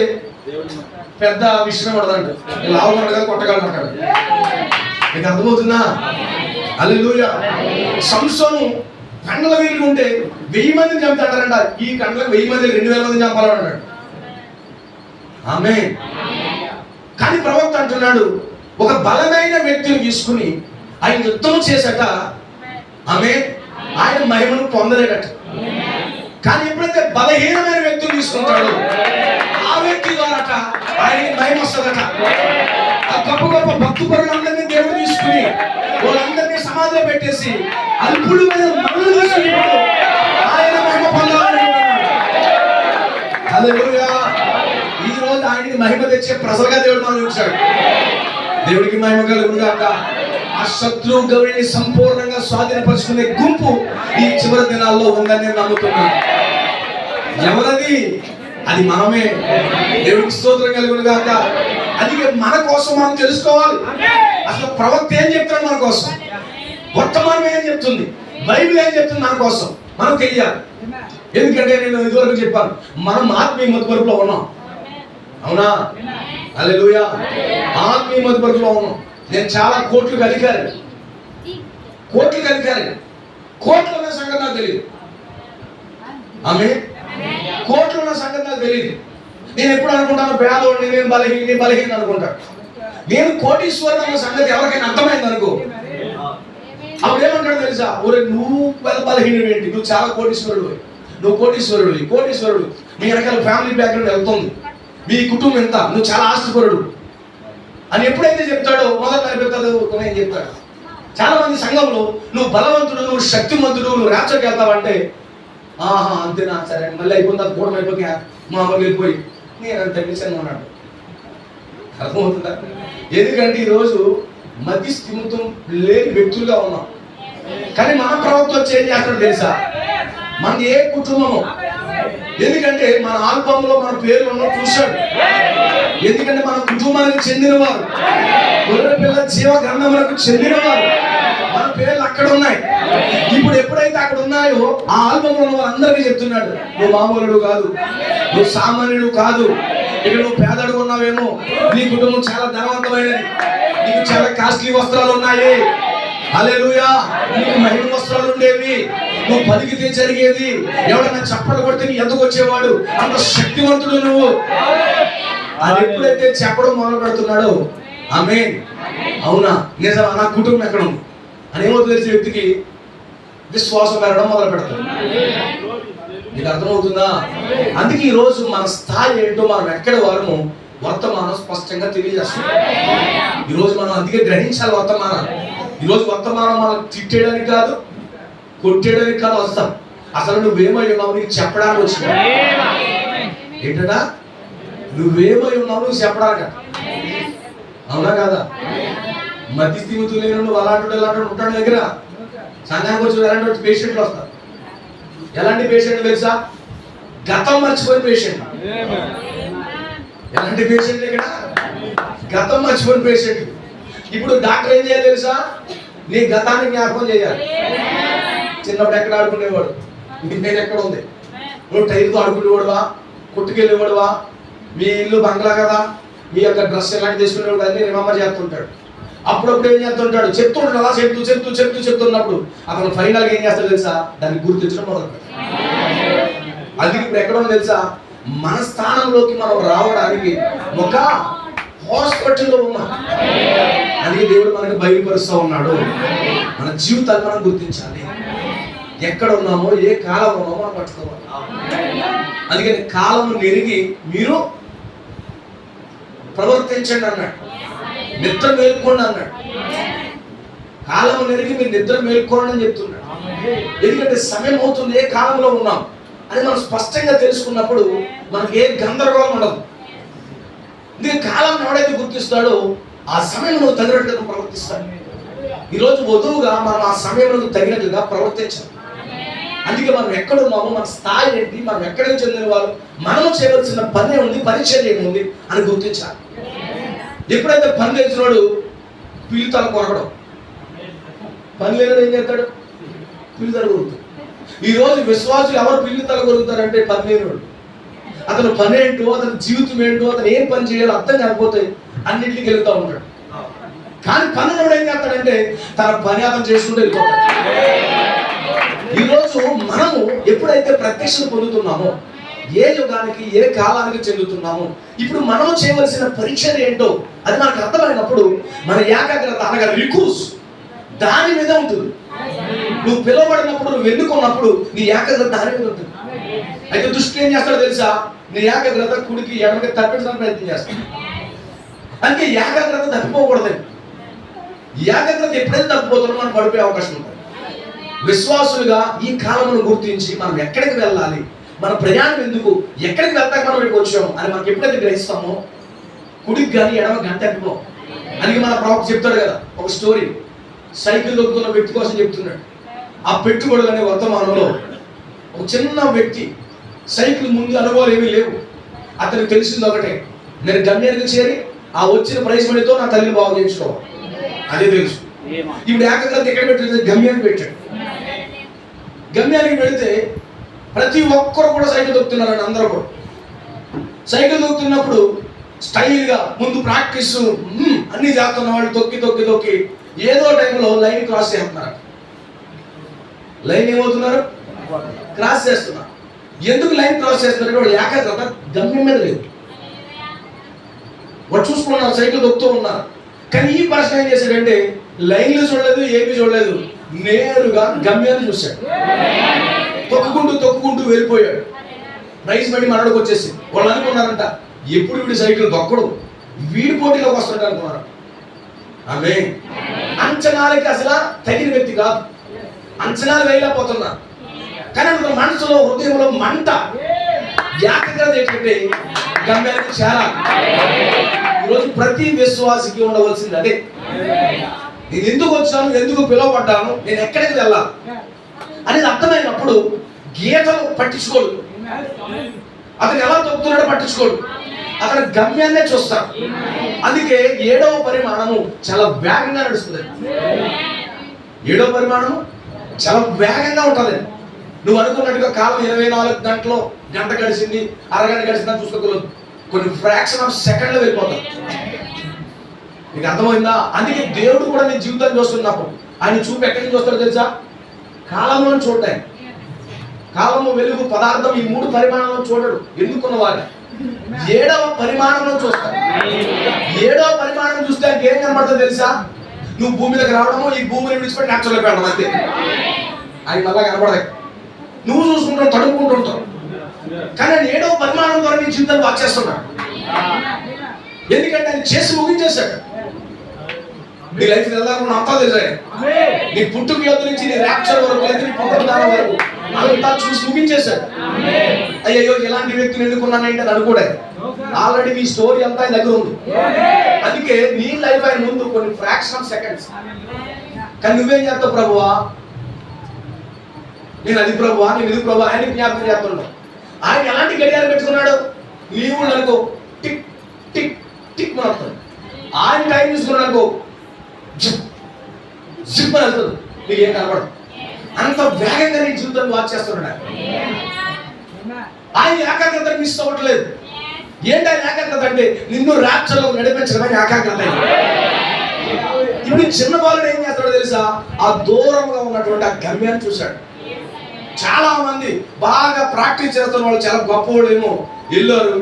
పెద్ద విషయం పడదంట, లావుగంట కదా కొట్టగలడు అంటాడు. మీకు అర్థమవుతుందా? హల్లెలూయా. సంసోను కండల వీరుడు ఉంటే 1000 మందిని చంపుతాడంట. ఈ కండలకు 1000 మంది 2000 మందిని చంపాలని అన్నాడు. ఆమేన్. కానీ ప్రవక్త అంటున్నాడు, ఒక బలమైన వ్యక్తిని తీసుకుని ఆయన యుద్ధం చేశాక ఆమేన్ ఆయన మహిమను పొందలేడట. కానీ ఎప్పుడైతే బలహీనమైన వ్యక్తిని తీసుకుంటాడో ఆ వ్యక్తి ద్వారా ఆయన మహిమ వస్తుందట. ఆ గొప్ప గొప్ప భక్తు పరులందరినీ దేవుడు తీసుకుని వాళ్ళందరినీ సమాధిలో పెట్టేసి అల్పుడు మనల్ని తీసుకుని ఆయన మహిమ పొందాలని. హల్లెలూయా. ఈ రోజు ఆయనకి మహిమ తెచ్చే ప్రజలుగా దేవుడు మనం ఉంచాడు. దేవుడికి మహిమ కలుగును గాక. ఆ శత్రువు గౌరిని సంపూర్ణంగా స్వాధీనపరుచుకునే గుంపు ఈ చివరి దినాల్లో ఉందని నేను నమ్ముతున్నాను. ఎవరది? అది మనమే. దేవుడికి స్తోత్రం కలుగును గాక. అది మన కోసం మనం తెలుసుకోవాలి. అసలు ప్రవక్త ఏం చెప్తాడు మన కోసం, వర్తమానం ఏం చెప్తుంది, బైబిల్ ఏం చెప్తుంది మన కోసం మనం తెలియాలి. ఎందుకంటే నేను ఇదివరకు చెప్పాను, మనం ఆత్మీయ మధుపరుపులో ఉన్నాం. అవునా? హల్లెలూయా. ఆత్మీయ మధుపరుపులో ఉన్నాం. నేను చాలా కోట్లకు అధికారి, కోట్లు ఉన్న సంగతి నాకు తెలియదు. ఆమె కోట్లు ఉన్న సంగతి నాకు తెలియదు. నేను ఎప్పుడు అనుకుంటాను పేదోడిని, నేను బలహీన అనుకుంటాను. నేను కోటీశ్వరుడు అన్న సంగతి ఎవరికైనా అర్థమైంది అనుకో, అప్పుడు ఏమంటాడు తెలుసా, ఊరే నువ్వు బలహీనుడు ఏంటి, నువ్వు చాలా కోటీశ్వరుడు, నువ్వు కోటీశ్వరుడు మీ వెనకాల ఫ్యామిలీ బ్యాక్గ్రౌండ్ వెళ్తుంది, మీ కుటుంబం ఎంత, నువ్వు చాలా ఆస్తిపరుడు అని ఎప్పుడైతే చెప్తాడో మొదటి అయిపోతాడు ఏం చెప్తాడు. చాలా మంది సంఘంలో నువ్వు బలవంతుడు, నువ్వు శక్తిమంతుడు, నువ్వు ర్యాప్చర్కి వెళ్తావంటే ఆహా అంతేనా, సరే మళ్ళీ అయిపోతుంది, అది కూడం అయిపోయి మా అమ్మకి వెళ్ళిపోయి నేను అంత టెన్షన్ ఉన్నాడు. అర్థమవుతుందా? ఎందుకంటే ఈరోజు మతి స్థిమితం లేని వ్యక్తులుగా ఉన్నాం. కానీ మన ప్రవక్త వచ్చి ఏం చేస్తాడో తెలుసా, మన ఏ కుటుంబము, ఎందుకంటే మన ఆల్బంలో మన పేరు ఉన్న చూశాడు. ఎందుకంటే మన కుటుంబానికి చెందినవారు, గొర్రె పిల్ల జీవ గ్రంథములకు చెందినవారు, మన పేర్లు అక్కడ ఉన్నాయి. ఇప్పుడు ఎప్పుడైతే అక్కడ ఉన్నాయో ఆ ఆల్బంలో ఉన్న వాళ్ళందరికీ చెప్తున్నాడు, నువ్వు మామూలుడు కాదు, నువ్వు సామాన్యుడు కాదు, ఇక్కడ నువ్వు పేదడు ఉన్నావేమో, నీ కుటుంబం చాలా ధనవంతమైనది, నీకు చాలా కాస్ట్లీ వస్త్రాలు ఉన్నాయి, హల్లెలూయా, నీకు మహిమ వస్త్రాలు ఉండేవి, నువ్వు పలికితే జరిగేది, ఎవడన్నా చప్పట్లు కొడితే నీ ఎందుకు వచ్చేవాడు, అంత శక్తివంతుడు నువ్వు. అది ఎప్పుడైతే చెప్పడం మొదలు పెడుతున్నాడో ఆమేన్, అవునా నిజమా, నా కుటుంబం ఎక్కడ ఉంది అని ఏమో తెలిసే వ్యక్తికి విశ్వాసం పెరగడం మొదలు పెడతాడు. నీకు అర్థమవుతుందా? అందుకే ఈ రోజు మన స్థాయి ఏంటో, మనం ఎక్కడ వారము వర్తమానం స్పష్టంగా తెలియజేస్తుంది. ఈరోజు మనం అందుకే గ్రహించాలి వర్తమానం. ఈరోజు వర్తమానం మనం తిట్టేయడానికి కాదు, కొట్టేయడానికి కాదు వస్తాం. అసలు నువ్వేమై ఉన్నావు నీకు చెప్పడానికి వచ్చిన ఏంటడా, నువ్వేమై ఉన్నావు నువ్వు చెప్పడానికి. అవునా కాదా? మధ్య స్థిమితులు లేని నువ్వు అలాంటి ఉంటాడు దగ్గర సంఘానికి వచ్చి ఎలాంటి పేషెంట్లు వస్తారు. ఎలాంటి పేషెంట్ తెలుసా? గతం మర్చిపోయిన పేషెంట్. ఎలాంటి పేషెంట్ ఇక్కడ? గతం మర్చిపోయిన పేషెంట్. ఇప్పుడు డాక్టర్ ఏం చేయాలి తెలుసా? నీ గతాన్ని జ్ఞాపకం చేయాలి. చిన్నప్పుడు ఎక్కడ ఆడుకునేవాడు, నేను ఎక్కడ ఉంది, నువ్వు టైర్తో ఆడుకునేవాడువా, కొట్టుకెళ్ళేవాడువా, మీ ఇల్లు బంగ్లా కదా, మీ యొక్క డ్రెస్ ఎలాంటి తీసుకునేవాడు అని రిమెంబర్ చేస్తుంటాడు. అప్పుడప్పుడు ఏం చేస్తుంటాడు, చెప్తుంటాడు, అలా చెప్తున్నప్పుడు అతను ఫైనల్గా ఏం చేస్తాడు తెలుసా? దాన్ని గుర్తించడం మొదలు పెడతాడు. అది ఇప్పుడు ఎక్కడ ఉంది తెలుసా? మన స్థానంలోకి మనం రావడానికి ఒక హాస్పిటల్లో ఉన్నాం. అందుకే దేవుడు మనకు బయలుపరుస్తూ ఉన్నాడు. మన జీవితాన్ని మనం గుర్తించాలి, ఎక్కడ ఉన్నామో ఏ కాలం ఉన్నామో మనం పట్టుకోవాలి. అందుకని కాలం నెరిగి మీరు ప్రవర్తించండి అన్నాడు, నిద్ర మేల్కోండి అన్నాడు. కాలం నెరిగి మీరు నిద్ర మేల్కోండి అని చెప్తున్నాడు. ఎందుకంటే సమయం అవుతుంది, ఏ కాలంలో ఉన్నాం అని మనం స్పష్టంగా తెలుసుకున్నప్పుడు మనకి ఏ గందరగోళం ఉండదు. ఎందుకంటే కాలం ఎవడైతే గుర్తిస్తాడో ఆ సమయం నువ్వు తగినట్టుగా ప్రవర్తిస్తాడు. ఈరోజు వధువుగా మనం ఆ సమయంలో తగినట్లుగా ప్రవర్తించాలి. అందుకే మనం ఎక్కడున్నామో, మన స్థాయి ఏంటి, మనం ఎక్కడికి చెందిన వారు, మనం చేయవలసిన పని ఉంది, పరిచర్య ఏముంది అని గుర్తించాలి. ఎప్పుడైతే పని తెలిసినోడు పిల్లితల కొరకడం, పని లేనివాడు ఏం చేస్తాడు? పిల్లితల కొరుకుతాడు. ఈరోజు విశ్వాసులు ఎవరు పిల్లితల కొరుకుతారంటే పని లేనివాడు. అతను పని ఏంటో, అతని జీవితం ఏంటో, అతను ఏం పని చేయాలో అర్థం కాకపోతే అన్నింటికి వెళ్తూ ఉంటాడు. కానీ పనులు ఏం చేస్తాడంటే తన పని అతను చేసుకుంటూ వెళ్ళిపోతాడు. ఈరోజు మనము ఎప్పుడైతే ప్రత్యక్షత పొందుతున్నామో, ఏ యుగానికి ఏ కాలానికి చెందుతున్నామో, ఇప్పుడు మనము చేయవలసిన పరిచర్య ఏంటో అది మనకు అర్థమైనప్పుడు మన ఏకాగ్రత అనగా రికూస్ దాని మీద ఉంటుంది. నువ్వు పిలువబడినప్పుడు, నువ్వు ఎన్నుకున్నప్పుడు నీ ఏకాగ్రత దాని మీద ఉంటుంది. అయితే దుష్టి ఏం చేస్తాడో తెలుసా? నీ ఏకాగ్రత కుడికి ఎడమకి తప్పించడానికి ప్రయత్నం చేస్తాడు. అందుకే ఏకాగ్రత తప్పిపోకూడదు. ఏకాగ్రత ఎప్పుడైతే తప్పిపోతున్నా మనం పడిపోయే అవకాశం ఉంటుంది. విశ్వాసులుగా ఈ కాలమును గుర్తించి మనం ఎక్కడికి వెళ్ళాలి, మన ప్రయాణం ఎందుకు, ఎక్కడికి వెళ్తాక మనం ఇక్కడికి వచ్చాము అని మనకి ఎప్పుడైతే గ్రహిస్తామో కుడికి కానీ ఎడమ గంట తప్పిపోం. అందుకే మన ప్రవక్త చెప్తాడు కదా ఒక స్టోరీ. సైకిల్ దొక్కుతున్న వ్యక్తి కోసం చెప్తున్నాడు. ఆ పెట్టుబడులు అనే వర్తమానంలో ఒక చిన్న వ్యక్తి, సైకిల్ ముందు అనుభవాలు ఏమీ లేవు, అతనికి తెలిసింది ఒకటే, నేను గమ్యానికి చేరి ఆ వచ్చిన ప్రైజ్ మనీతో నా తల్లిని బాగు చేయించుకోవాలి, అదే తెలుసు. ఇప్పుడు ఏకాగ్రత ఎక్కడ పెట్టాడు? గమ్యానికి పెట్టాడు. గమ్యానికి పెడితే ప్రతి ఒక్కరు కూడా సైకిల్ దొక్కుతున్నారండి. అందరూ కూడా సైకిల్ దొక్కుతున్నప్పుడు స్టైల్గా ముందు ప్రాక్టీస్ అన్ని చేస్తున్న వాళ్ళు తొక్కి తొక్కి తొక్కి ఏదో టైంలో లైన్ క్రాస్ చేస్తున్నారు. లైన్ ఏమవుతున్నారు? క్రాస్ చేస్తున్నారు. ఎందుకు లైన్ క్రాస్ చేస్తున్నారు? వాళ్ళు ఏకాగ్రత గమ్యం మీద లేదు. వాడు చూసుకున్నారు, సైకిల్ దొక్కుతూ ఉన్నారు. కానీ ఈ పర్సన్ ఏం చేశాడంటే లైన్లు చూడలేదు, ఏమీ చూడలేదు, నేరుగా గమ్యాన్ని చూశాడు. తొక్కుకుంటూ తొక్కుకుంటూ వెళ్ళిపోయాడు. ప్రైజ్ మనీ మనడికి వచ్చేసి వాళ్ళు అనుకున్నారంట, ఎప్పుడు వీడి సైకిల్ దొక్కడు, వీడి పోటీలోకి వస్తుంటాడు అనుకున్నారు. ఆమె అంచనాలకి అసలు తగిన వ్యక్తి కాదు, అంచనాలు వేయలేకపోతున్నా. కానీ అతని మనసులో, హృదయంలో మంట, ఏకాగ్రత ఏంటంటే గమ్యానికి చేరాలి. ఈరోజు ప్రతి విశ్వాసికి ఉండవలసింది అదే. నేను ఎందుకు వచ్చాను, ఎందుకు పిలువబడ్డాను, నేను ఎక్కడికి వెళ్ళాలి అనేది అర్థమైనప్పుడు గీతలు పట్టించుకోడు, అతను ఎలా తొక్కుతున్నాడో పట్టించుకోడు, అతని గమ్యాన్నే చూస్తాడు. అందుకే 7వ పరిమాణము చాలా వేగంగా నడుస్తుంది. 7వ పరిమాణము చాలా వేగంగా ఉంటుంది. నువ్వు అనుకున్నట్టుగా కాలం 24 గంటలో గంట గడిచింది, అరగంట గడిచిందని చూసుకోగలదు. కొన్ని ఫ్రాక్షన్ ఆఫ్ సెకండ్లో వెళ్ళిపోతాం. నీకు అర్థమైందా? అందుకే దేవుడు కూడా నీ జీవితాన్ని చూస్తున్నప్పుడు ఆయన చూపు ఎక్కడి నుంచి వస్తాడో తెలుసా? కాలంలో చూడటాయి. కాలము, వెలుగు, పదార్థం ఈ 3 పరిమాణంలో చూడడు. ఎందుకున్న వారు 7వ పరిమాణంలో చూస్తాడు. 7వ పరిమాణం చూస్తే ఏం కనబడుతుందో తెలుసా? నువ్వు భూమి దగ్గర రావడము, ఈ భూమిని విడిచిపెట్టి నేచురల్గా వెళ్ళడం అంతే. ఆయన మళ్ళా కనబడదు. నువ్వు చూసుకుంటావు, తడుపుకుంటూ ఉంటావు. కానీ ఆయన 7వ పరిమాణం ద్వారా నీ జీవితాన్ని వచ్చేస్తున్నాడు. ఎందుకంటే ఆయన చేసి ముగించేశాడు. నీ లైఫ్ వెళ్ళకుండా అంతా తెలిసాయి. నీ పుట్టుక యొద్ద నుంచి నీ ర్యాప్చర్ వరకు, నీ పునరుద్ధానం వరకు అంతా చూసి ముగించేశాడు. అయ్యో ఎలాంటి వ్యక్తిని ఎన్నుకున్నానంటే అని అనుకోడే. ఆల్రెడీ నీ స్టోరీ అంతా ఆయన దగ్గర ఉంది. అందుకే నీ లైఫ్ ఆయన ముందు కొన్ని ఫ్రాక్షన్ ఆఫ్ సెకండ్స్. కానీ నువ్వేం చేస్తావు? ప్రభువా నేను అది ప్రభువా, నేను ఇది ప్రభువా, ఆయన జ్ఞాపకం చేస్తున్నావు. ఆయన ఎలాంటి గడియారం పెట్టుకున్నాడు? నీవు అనుకో టిక్ టిక్ టిక్ మారుతాడు. ఆయన టైం తీసుకున్నాడు అనుకో జిప్ అని వెళ్తుంది. నీకు ఏం కనపడదు. అంత వేగంగా నీ జీవితాన్ని వాచ్ చేస్తున్నాడు. ఆయన ఏకాగ్రత మిస్ అవ్వట్లేదు. ఏంటి ఆయన ఏకాగ్రత అంటే నిన్ను ర్యాప్చర్లో నడిపించడమని ఏకాగ్రత. ఇప్పుడు చిన్న బాలుడు ఏం చేస్తాడో తెలుసా? ఆ దూరంగా ఉన్నటువంటి ఆ గమ్యాన్ని చూశాడు. చాలా మంది బాగా ప్రాక్టీస్ చేస్తున్న వాళ్ళు, చాలా గొప్ప వాళ్ళు ఏమో వెళ్ళారు.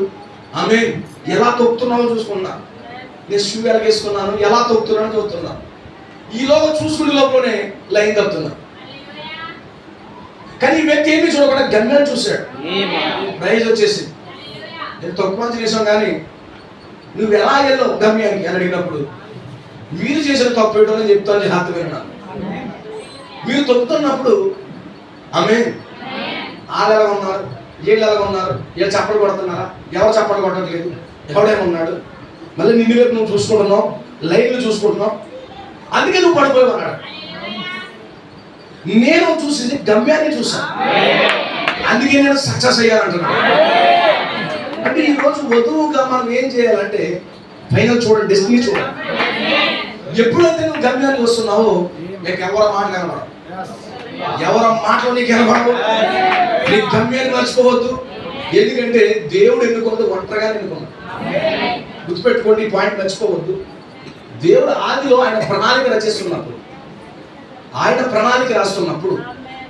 ఆమె ఎలా తొక్కుతున్నావో చూసుకున్నా, నేను షూ ఎలాగేసుకున్నాను, ఎలా తొక్కుతున్నానో చూస్తున్నాను. ఈలోగా చూసుకునే లోపలనే లైన్ తప్పుతున్నా. కానీ ఈ వ్యక్తి ఏమీ చూడకుండా గమ్యాన్ని చూశాడు. ప్రైజ్ వచ్చేసి నేను తొక్కుమంచి చేసాం, కానీ నువ్వు ఎలా వెళ్ళావు గమ్యానికి అని అడిగినప్పుడు మీరు చేసిన తప్పు ఏంటో అని చెప్తాను. జాగ్రత్త విన్నాను. మీరు తొక్కుతున్నప్పుడు ఆమె వాళ్ళు ఎలా ఉన్నారు, వీళ్ళు ఎలా ఉన్నారు, వీళ్ళు చప్పలు కొడుతున్నారా, ఎవరు చప్పలు కొట్టట్లేదు, ఎవడేమన్నాడు, మళ్ళీ నిన్ను వైపు నువ్వు చూసుకుంటున్నావు, లైన్లు చూసుకుంటున్నావు. అందుకే నువ్వు పడిపోయావు అన్నాడు. నేను చూసింది గమ్యాన్ని చూసాను, అందుకే నేను సక్సెస్ అయ్యానంటున్నాను. అంటే ఈరోజు వధువుగా మనం ఏం చేయాలంటే ఫైనల్ చూడండి, డెస్టినీ చూడండి. ఎప్పుడైతే నువ్వు గమ్యాన్ని వస్తున్నావో నీకు ఎవరి మాట కనబడవు, ఎవరి మాటలు నీకు కనబడవు. నీ గమ్యాన్ని మర్చిపోవద్దు. ఎందుకంటే దేవుడు ఎన్నుకున్నది ఒంటరిగా ఎన్నుకున్నాడు. గుర్తుపెట్టుకోండి, ఈ పాయింట్ మర్చిపోవద్దు. దేవుడు ఆదిలో ఆయన ప్రణాళిక రచిస్తున్నప్పుడు, ఆయన ప్రణాళిక రాస్తున్నప్పుడు,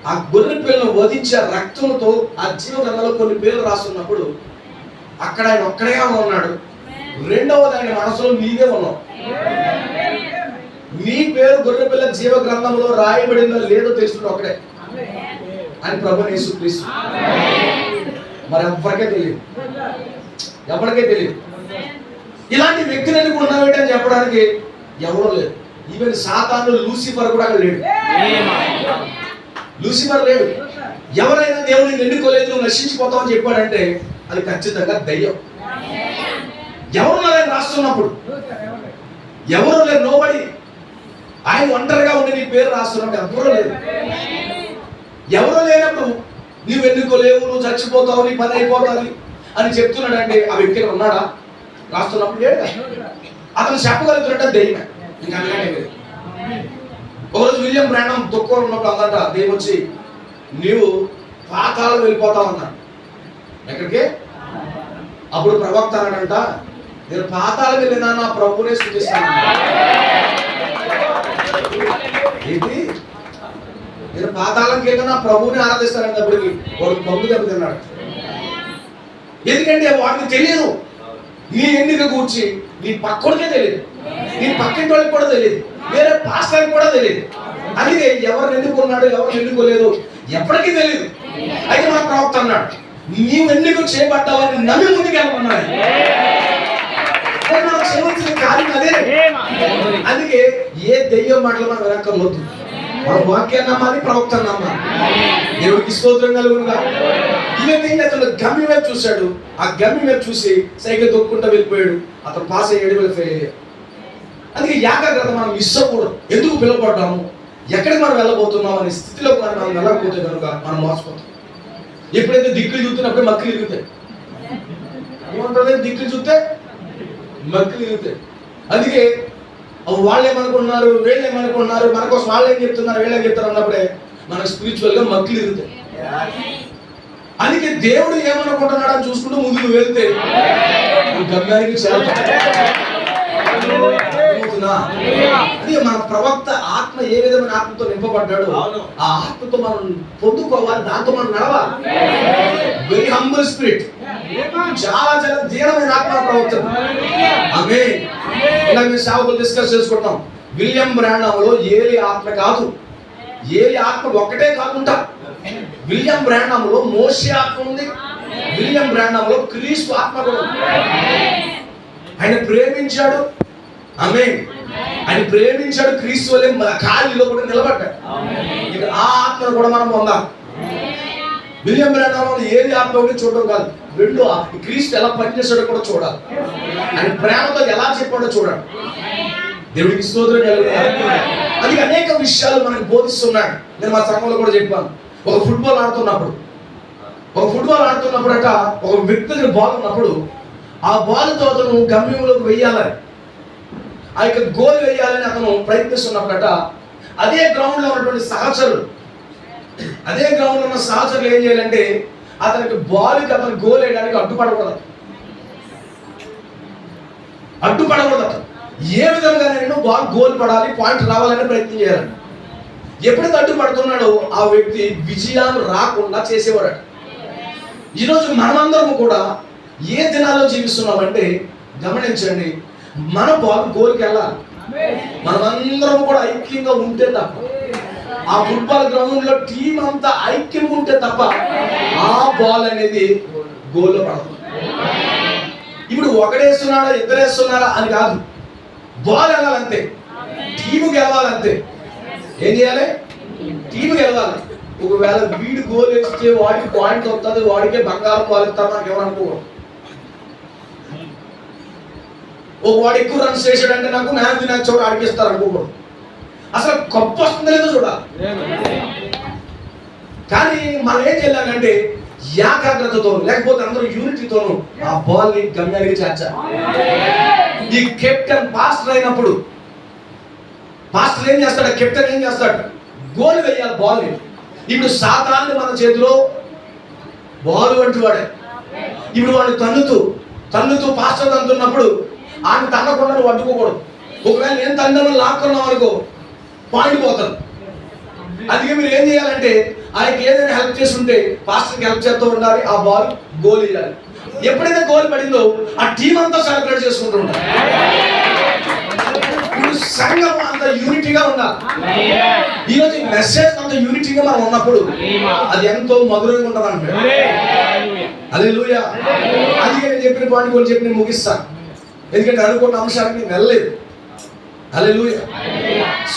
ఆ గొర్రె పిల్లను వధించే రక్తంతో ఆ జీవ గ్రంథంలో కొన్ని పేర్లు రాస్తున్నప్పుడు అక్కడ ఆయన ఒక్కడే ఉన్నాడు. రెండవది ఆయన మనసులో నీవే ఉన్నావు. నీ పేరు గొర్రె పిల్ల జీవ గ్రంథంలో రాయబడిందో లేదో తెలుసుకుంటే ఒకడే అని ప్రభువు యేసుక్రీస్తు. మరి ఎవరికే తెలియదు, ఎవరికే తెలియదు. ఇలాంటి వ్యక్తిని ఎన్నుకున్నావేంటి అని చెప్పడానికి ఎవరో లేరు. ఈవెన్ సాతాను లూసిఫర్ కూడా అక్కడ లేడు. లూసిఫర్ లేడు. ఎవరైనా దేవుడిని ఎన్నుకోలేదు, నువ్వు నశించిపోతావు అని చెప్పాడంటే అది ఖచ్చితంగా దయ్యం. ఎవరు లేరు రాస్తున్నప్పుడు, ఎవరు లేరు, నోబడి. ఆయన ఒంటరిగా ఉండి నీ పేరు రాస్తున్నప్పుడు ఎవరో లేదు. ఎవరో లేనప్పుడు నువ్వు ఎన్నుకోలేవు, నువ్వు చచ్చిపోతావు, నీ పని అయిపోతుంది అని చెప్తున్నాడంటే ఆ వ్యక్తి ఉన్నాడా? రాస్తున్నప్పుడు లేడు. అతను చెప్పగలుగుతున్నట్టు దెయ్యమే, ఇంకా అందుకనే లేదు. ఒకరోజు విలియం బ్రాండమ్ దుఃఖంలో ఉన్నప్పుడు అందట దెయ్యం వచ్చి నీవు పాతాళం వెళ్ళిపోతావు అన్నాడు. ఎక్కడికి? అప్పుడు ప్రవక్త అన్నాడంట, నేను పాతాళం వెళ్ళినా నా ప్రభువునే స్తుతిస్తాను. ఏంటి? నేను పాతాళంకి వెళ్ళినా నా ప్రభువుని ఆరాధిస్తానన్నప్పటికీ వాడు పప్పు దెబ్బతిన్నాడు. ఎందుకంటే వాడికి తెలియదు నీ ఎన్నిక కూర్చి, నీ పక్కడికే తెలియదు, నీ పక్కింటి వాళ్ళకి కూడా తెలియదు, వేరే పాస్టర్కి కూడా తెలియదు. అందుకే ఎవరు ఎన్నుకున్నాడు ఎవరు ఎన్నుకోలేదు ఎప్పటికీ తెలియదు. అయితే మన ప్రవక్త అన్నాడు, నీవు ఎన్నిక చేయబడ్డావని నమ్మి ముందుకు వెళ్ళమన్నాడు. మనం చేయవలసిన కార్యం అదే. అందుకే ఏ దెయ్యం మాటలు మనం వెనక్కర్లేదు, మన వాక్యాన్ని నమ్మాలి, ప్రవక్త నమ్మాలి. దేవుడికి స్తోత్రం కలుగునుగా. ఇవన్నీ అతను గమ్యం వైపు చూశాడు. ఆ గమ్యం వైపు చూసి సైకిల్ తొక్కుంటూ వెళ్ళిపోయాడు. అతను పాస్ అయ్యాడు, వీళ్ళు ఫెయిల్ అయ్యాడు. అందుకే ఏకాగ్రత మనం మిస్ అవ్వకూడదు. ఎందుకు పిలువబడ్డాము, ఎక్కడికి మనం వెళ్ళబోతున్నాం అనే స్థితిలో మనం వెళ్ళకపోతే కనుక మనం మోసపోతాం. ఎప్పుడైతే దిక్కులు చూస్తున్నప్పుడే మక్కులు ఇరుగుతాయి. ఏమంటారు? దిక్కులు చూస్తే మక్కులు ఇరుగుతాయి. అందుకే వాళ్ళు ఏమనుకున్నారు, వీళ్ళు ఏమనుకున్నారు, మన కోసం వాళ్ళు ఏం చెప్తున్నారు, వీళ్ళు ఏం చెప్తారు అన్నప్పుడే మనకు స్పిరిచువల్ గా మక్కులు ఇరుగుతాయి. అందుకే దేవుడు ఏమనుకుంటున్నాడు అని చూసుకుంటూ ముందుకు వెళ్తే గమ్యానికి చేరుతాం. అది మన ప్రవక్త ఆత్మ ఏ విధమైన ఆత్మతో నింపబడ్డాడు, ఆ ఆత్మతో మనం పొందుకోవాలి, దాంతో మనం నడవాలి. వెరీ హంబుల్ స్పిరిట్, చాలా చాలా దీనమైన ఆత్మ ప్రవక్త. ఆమేన్. ఇలా మేము సేవకులు డిస్కస్ చేసుకుంటాం. విలియం బ్రాండమ్లో ఏలి ఆత్మ కాదు, ఏలి ఆత్మ ఒక్కటే కాకుండా విలియం బ్రాండమ్లో మోషే ఆత్మ ఉంది, విలియం బ్రాండమ్లో క్రీస్తు ఆత్మ కూడా ఉంది. ఆయన ప్రేమించాడు. ఆమేన్. ఆయన ప్రేమించాడు, క్రీస్తు వల్లే ఖాళీలో కూడా నిలబడ్డాడు. ఇక ఆ ఆత్మను కూడా మనం పొందాం. విలియం బ్రాండమ్లో ఏది ఆత్మ ఒకటి చూడడం కాదు, రెండు క్రీస్తు ఎలా పనిచేసాడో కూడా చూడాలి. ఆయన ప్రేమతో ఎలా చెప్పాడో చూడాలి. దేవుడికి స్తోత్రం కలుగుతాడు. అది అనేక విషయాలు మనకు బోధిస్తున్నాడు. నేను మా సంఘంలో కూడా చెప్పాను. ఒక ఫుట్బాల్ ఆడుతున్నప్పుడట ఒక వ్యక్తికి బాల్ ఉన్నప్పుడు ఆ బాల్తో అతను గమ్యంలోకి వెయ్యాలని, ఆ యొక్క గోల్ వేయాలని అతను ప్రయత్నిస్తున్నప్పుడట అదే గ్రౌండ్ లో ఉన్నటువంటి సహచరులు ఏం చేయాలంటే అతనికి బాల్కి అతను గోల్ వేయడానికి అడ్డుపడకూడదు. ఏ విధంగా నేను బాల్ గోల్ పడాలి, పాయింట్ రావాలని ప్రయత్నం చేయాలి. ఎప్పుడైతే అడ్డుపడుతున్నాడో ఆ వ్యక్తి విజయాలు రాకుండా చేసేవాడట. ఈరోజు మనమందరము కూడా ఏ దినాల్లో జీవిస్తున్నామంటే గమనించండి, మన బాల్ గోల్కి వెళ్ళాలి. మనమందరం కూడా ఐక్యంగా ఉంటే తప్ప, ఆ ఫుట్బాల్ గ్రౌండ్ లో టీం అంతా ఐక్యంగా ఉంటే తప్ప ఆ బాల్ అనేది గోల్లో పడదు. ఇప్పుడు ఒకడేస్తున్నాడా ఇద్దరేస్తున్నారా అని కాదు, బాల్ వెళ్ళాలంతే, టీము గెలవాలంతే. ఏం చేయాలి? టీము గెలవాలి. ఒకవేళ వీడు గోల్ వేస్తే వాడికి పాయింట్ వస్తుంది, వాడికే బంగారం బాల్ ఇస్తాం మనకి ఎవరు అనుకోకూడదు. వాడు ఎక్కువ రన్స్ చేసాడంటే నాకు మ్యాన్ ది మ్యాచ్ చోట ఆడికిస్తారు అనుకోకూడదు. అసలు కప్పు వస్తుందో లేదో చూడాలి. కానీ మనం ఏం చేయాలంటే ఏకాగ్రతతో, లేకపోతే అందరూ యూనిటీతోనూ ఆ బాల్ ని గమ్యానికి చేర్చాలి. ఈ కెప్టెన్ పాస్టర్ అయినప్పుడు పాస్టర్ ఏం చేస్తాడు, కెప్టెన్ ఏం చేస్తాడు, గోల్ వేయాలి బాల్ ని. ఇప్పుడు సాతాను మన చేతిలో బాల్ వంటి వాడే. ఇప్పుడు వాడిని తన్నుతూ పాస్టర్ తంతున్నప్పుడు ఆయన తన్నకుండా నువ్వు అడ్డుకోకూడదు. ఒకవేళ నేను తన్నమని లాక్కున్నావు అనుకో, పాయింట్ పోతాను. అందుకే మీరు ఏం చేయాలంటే ఆయనకి ఏదైనా హెల్ప్ చేస్తుంటే పాస్టర్కి హెల్ప్ చేస్తూ ఉండాలి. ఆ బాల్ గోల్ వేయాలి. ఎప్పుడైతే గోల్ పడిందో ఆ టీం అంతా సెలబ్రేట్ చేసుకుంటూ ఉంటారు. ఇప్పుడు సంఘం అంత యూనిటీగా ఉండాలి. ఈరోజు ఈ మెసేజ్ అంత యూనిటీగా మనం ఉన్నప్పుడు అది ఎంతో మధురంగా ఉంటుంది అంటే హల్లెలూయా. అందుకే నేను చెప్పిన పాయింట్ కూడా చెప్పి నేను ముగిస్తాను, ఎందుకంటే అనుకున్న అంశానికి నేను వెళ్ళలేదు. హల్లెలూయా.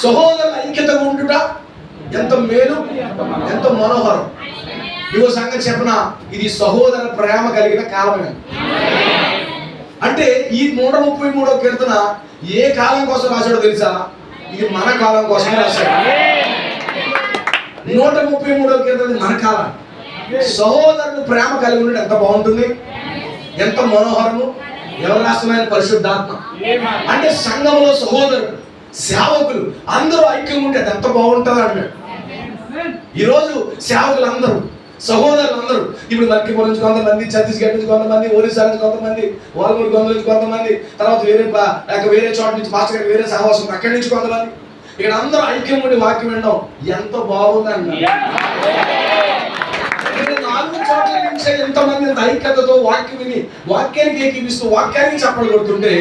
సహోదరుల ఐక్యతగా ఉండుట ఎంత మేలు, ఎంత మనోహరం. ఇవో సంగతి చెప్పిన, ఇది సహోదర ప్రేమ కలిగిన కాలమే. అంటే ఈ 133వ కీర్తన ఏ కాలం కోసం రాశాడో తెలుసా? ఇది మన కాలం కోసమే రాశాడు. 133వ కీర్తన మన కాలం. సహోదరుని ప్రేమ కలిగి ఉండడం ఎంత బాగుంటుంది, ఎంత మనోహరము. ఎవరు రాష్ట్రమైన పరిశుద్ధాత్మ. అంటే సంఘంలో సహోదరులు, సేవకులు అందరూ ఐక్యం ఉంటే అది ఎంత బాగుంటుంది అన్నాడు. ఈరోజు సేవకులు అందరూ, సహోదరులు అందరూ, ఇప్పుడు మల్కీపురం నుంచి కొంతమంది, ఛత్తీస్గఢ్ నుంచి కొంతమంది, ఒరిస్సా నుంచి కొంతమంది, వాల్మూరు గొంతుల నుంచి కొంతమంది, తర్వాత వేరే చోట నుంచి మాస్టర్ గారు వేరే సహవాసం అక్కడి నుంచి కొంతమంది, ఇక్కడ అందరూ ఐక్యం ఉండి వాక్యం వినడం ఎంత బాగుందండి. 4 చోట్ల నుంచి ఎంతమంది ఎంత ఐక్యతతో వాక్యం విని వాక్యానికి ఏకీపిస్తూ వాక్యానికి చప్పట్లు కొడుతుంటే,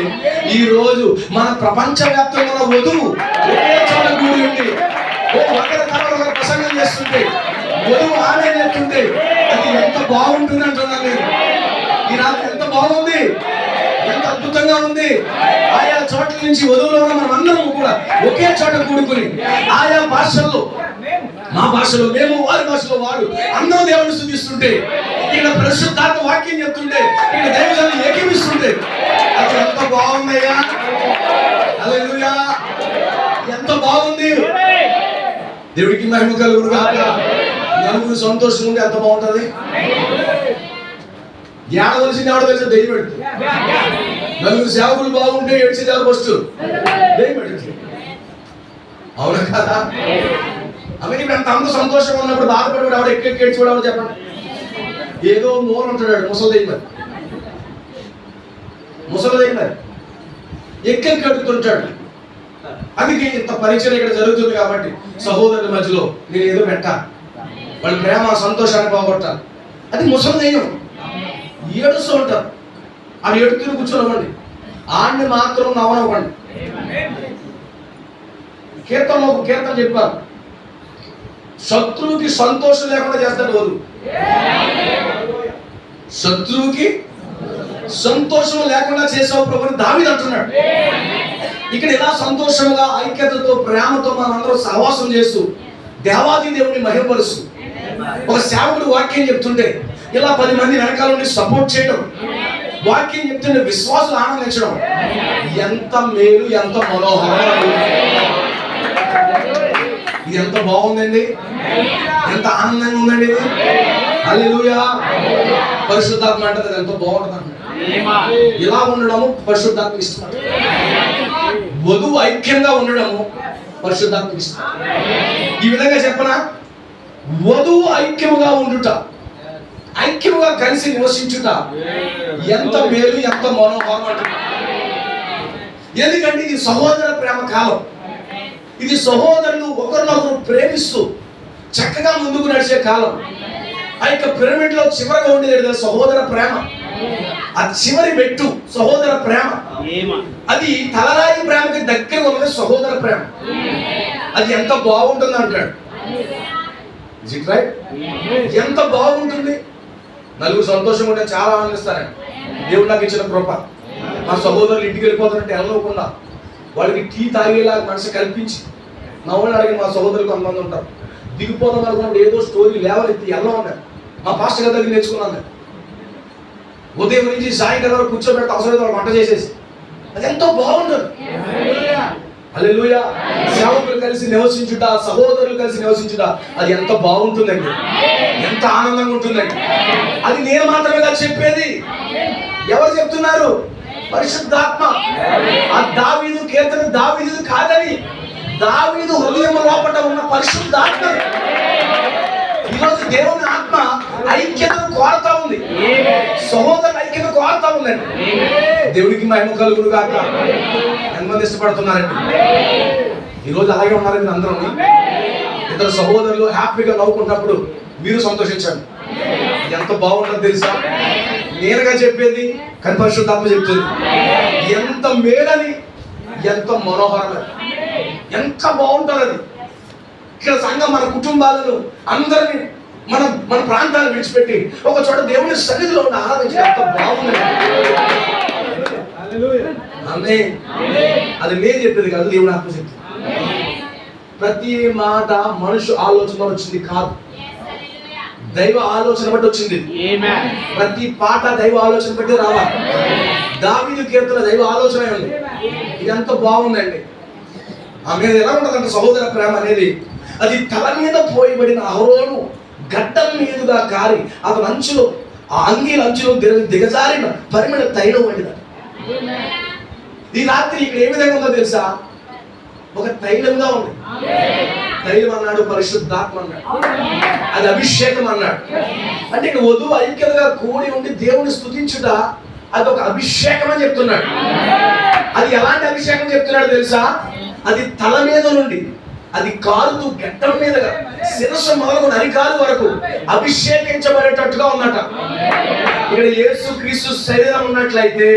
ఈ రోజు మన ప్రపంచ వ్యాప్తంగా వధువు ఒకే చోట కూడి ఉండి ఒకరి తర్వాత ప్రసంగం చేస్తుంటే, వధువు ఆమె చేస్తుంటే అది ఎంత బాగుంటుంది అంటున్నాను నేను. ఈ రాత్రి ఎంత బాగుంది, ఎంత అద్భుతంగా ఉంది. ఆయా చోట్ల నుంచి వధువులో మనం అందరం కూడా ఒకే చోట కూడుకుని ఆయా భాషల్లో, మా భాషలో మేము, వారి భాషలో వాడు, అందరూ దేవుడిని స్తుతిస్తుంటే, ఇక్కడ పరిశుద్ధాత్మ వాక్యం చెప్తుంటే, ఇక్కడ దైవజనులు ఏకీపిస్తుంటే అది ఎంత బాగుందయ్యా. హల్లెలూయా. ఎంత బాగుంది. దేవుడికి మహిమ కలుగును గాక. నలుగురు సంతోషం ఉంటే ఎంత బాగుంటుంది. ఏడవలసింది ఎవడో తెలిసి దెయ్యం పెడుతుంది. నలుగురు సేవకులు బాగుంటే ఏడ్చేది ఎవరు ఫస్ట్? దెయ్యం పెడుతుంది. అవునా కదా? అవి ఇప్పుడు అంత సంతోషంగా ఉన్నప్పుడు బాధపడి ఎవడ ఎక్కి చూడాలి చెప్పండి. ఏదో మూల ఉంటాడు ముసలి దెయ్యం ఎక్కి కడుతుంటాడు. అందుకే ఇంత పరిచయం ఇక్కడ జరుగుతుంది కాబట్టి సహోదరుల మధ్యలో నేను ఏదో పెట్టాలి, వాళ్ళ ప్రేమ సంతోషాన్ని పోగొట్టాలి. అది ముసలి దెయ్యం. ఏడుస్తూ ఉంటారు. ఆడు ఎడుతుని కూర్చోనివ్వండి, ఆడిని మాత్రం నవ్వనివ్వండి. కీర్తన చెప్పారు, శత్రువుకి సంతోషం లేకుండా చేస్తాడు వధువు. శత్రువుకి సంతోషం లేకుండా చేసావు ప్రభుని దావీదు అంటున్నాడు. ఇక్కడ ఇలా సంతోషంగా ఐక్యతతో ప్రేమతో మనందరూ సహవాసం చేస్తూ దేవాది దేవుని మహిమపరుస్తూ ఒక సేవకుడు వాక్యం చెప్తుంటే ఇలా 10 మంది వెనకాల నుండి సపోర్ట్ చేయడం, వాక్యం చెప్తుంటే విశ్వాసులు ఆనందించడం ఎంత మేలు, ఎంత మనోహరం. ఇది ఎంత బాగుందండి, ఎంత ఆనందంగా ఉందండి ఇది. హల్లెలూయా. పరిశుద్ధాత్మ అంటే అది ఎంతో బాగుంటుంది. ఇలా ఉండడము పరిశుద్ధాత్మ ఇష్టం. వధువు ఐక్యంగా ఉండడము పరిశుద్ధాత్మ ఇష్టం. ఈ విధంగా చెప్పనా, వధువు ఐక్యముగా ఉండుట, ఐక్యముగా కలిసి నివసించుట ఎంత మేలు, ఎంత మనోహరం అంటే. ఎందుకంటే ఇది సహోదర ప్రేమ కాలం. ఇది సహోదరులు ఒకరినొకరు ప్రేమిస్తూ చక్కగా ముందుకు నడిచే కాలం. ఆ యొక్క పిరమిడ్ లో చివరగా ఉండేది సహోదర ప్రేమ. ఆ చివరి మెట్టు సహోదర ప్రేమ. అది తలరాయి ప్రేమకి దగ్గర ఉన్నది సహోదర ప్రేమ. అది ఎంత బాగుంటుంది అంటాడు. ఎంత బాగుంటుంది. నలుగురు సంతోషంగా ఉంటే చాలా ఆనందిస్తాను. దేవుడు నాకు ఇచ్చిన కృప. మా సహోదరులు ఇంటికి వెళ్ళిపోతారంటే వెళ్ళకుండా వాళ్ళకి టీ తాగేలాగా మనసు కల్పించి నవ్వుని అడిగిన మా సహోదరులు కొంతమంది ఉంటారు. దిగిపోదాం అనుకున్నప్పుడు ఏదో స్టోరీ లేవనెత్తి ఎలా ఉన్నారు. మా పాస్టర్ గారి దగ్గర నేర్చుకున్నాను. ఉదయం నుంచి సాయంత్రం వరకు కూర్చోబెట్టి అవసరం వాళ్ళు వంట చేసేసి అది ఎంతో బాగుంటుంది. హల్లెలూయా. సేవకులు కలిసి నివసించుట, సహోదరులు కలిసి నివసించుట, అది ఎంత బాగుంటుందండి, ఎంత ఆనందంగా ఉంటుందండి. అది నేను మాత్రమే కాదు చెప్పేది. ఎవరు చెప్తున్నారు? పరిశుద్ధాత్మ. ఆ దావీదు కీర్తన దావీదు కాదని, దావీదు హృదయం లోపల ఉన్న పరిశుద్ధాత్మ. ఈరోజు దేవుని ఆత్మ ఐక్యతను కోరుతా ఉంది, సహోదరుల ఐక్యత కోరుతా ఉందండి. దేవుడికి మహిమ కలుగును గాక. ఎంతమంది ఇష్టపడుతున్నారండి? ఈరోజు అలాగే ఉన్నారండి అందరూ. ఇద్దరు సహోదరులు హ్యాపీగా నవ్వుకున్నప్పుడు మీరు సంతోషించండి. ఎంత బాగుంటుందో తెలుసా? నేనుగా చెప్పేది కానీ పరిశుద్ధాత్మ చెప్తుంది. ఎంత మేలని, ఎంత మనోహరమని, ఎంత బాగుంటుంది. ఇక్కడ సంఘం మన కుటుంబాలను అందరినీ మన ప్రాంతాలను విడిచిపెట్టి ఒక చోట దేవుని సన్నిధిలో ఉన్న ఆరాధించి ఎంత బాగుంది. అది నేను చెప్పేది కాదు, దేవుని ఆత్మ చెప్తుంది. ప్రతి మాట మనుషు ఆలోచన వచ్చింది కాదు, దైవ ఆలోచన బట్టి వచ్చింది. ప్రతి పాట దైవ ఆలోచన బట్టి రావాలి. దావీదు కీర్తన దైవ ఆలోచన ఉంది. ఇది ఎంత బాగుందండి. ఆమె ఎలా ఉంటుందంటే సహోదర ప్రేమ అనేది, అది తల మీద పోయబడిన అహరోను గడ్డం మీదుగా కారి అతని అంచులో, ఆ అంగీల అంచులో దిగజారిన పరిమళ తైలం వండిన. ఈ రాత్రి ఇక్కడ ఏ విధంగా ఉందో తెలుసా? ఒక తైలంగా ఉంది. తైలం అన్నాడు, పరిశుద్ధాత్మ అన్నాడు, అది అభిషేకం అన్నాడు. అంటే ఇక్కడ వధువు ఐక్యతగా కూడి ఉండి దేవుని స్తుతించుట అది ఒక అభిషేకం అని చెప్తున్నాడు. అది ఎలాంటి అభిషేకం చెప్తున్నాడు తెలుసా? అది తల మీద నుండి అది కారుతూ గడ్డం మీదగా శిరస్సు మొదలుకొని అరికాలు వరకు అభిషేకించబడేటట్టుగా ఉన్నట. ఇక్కడ యేసు క్రీస్తు శరీరం ఉన్నట్లయితే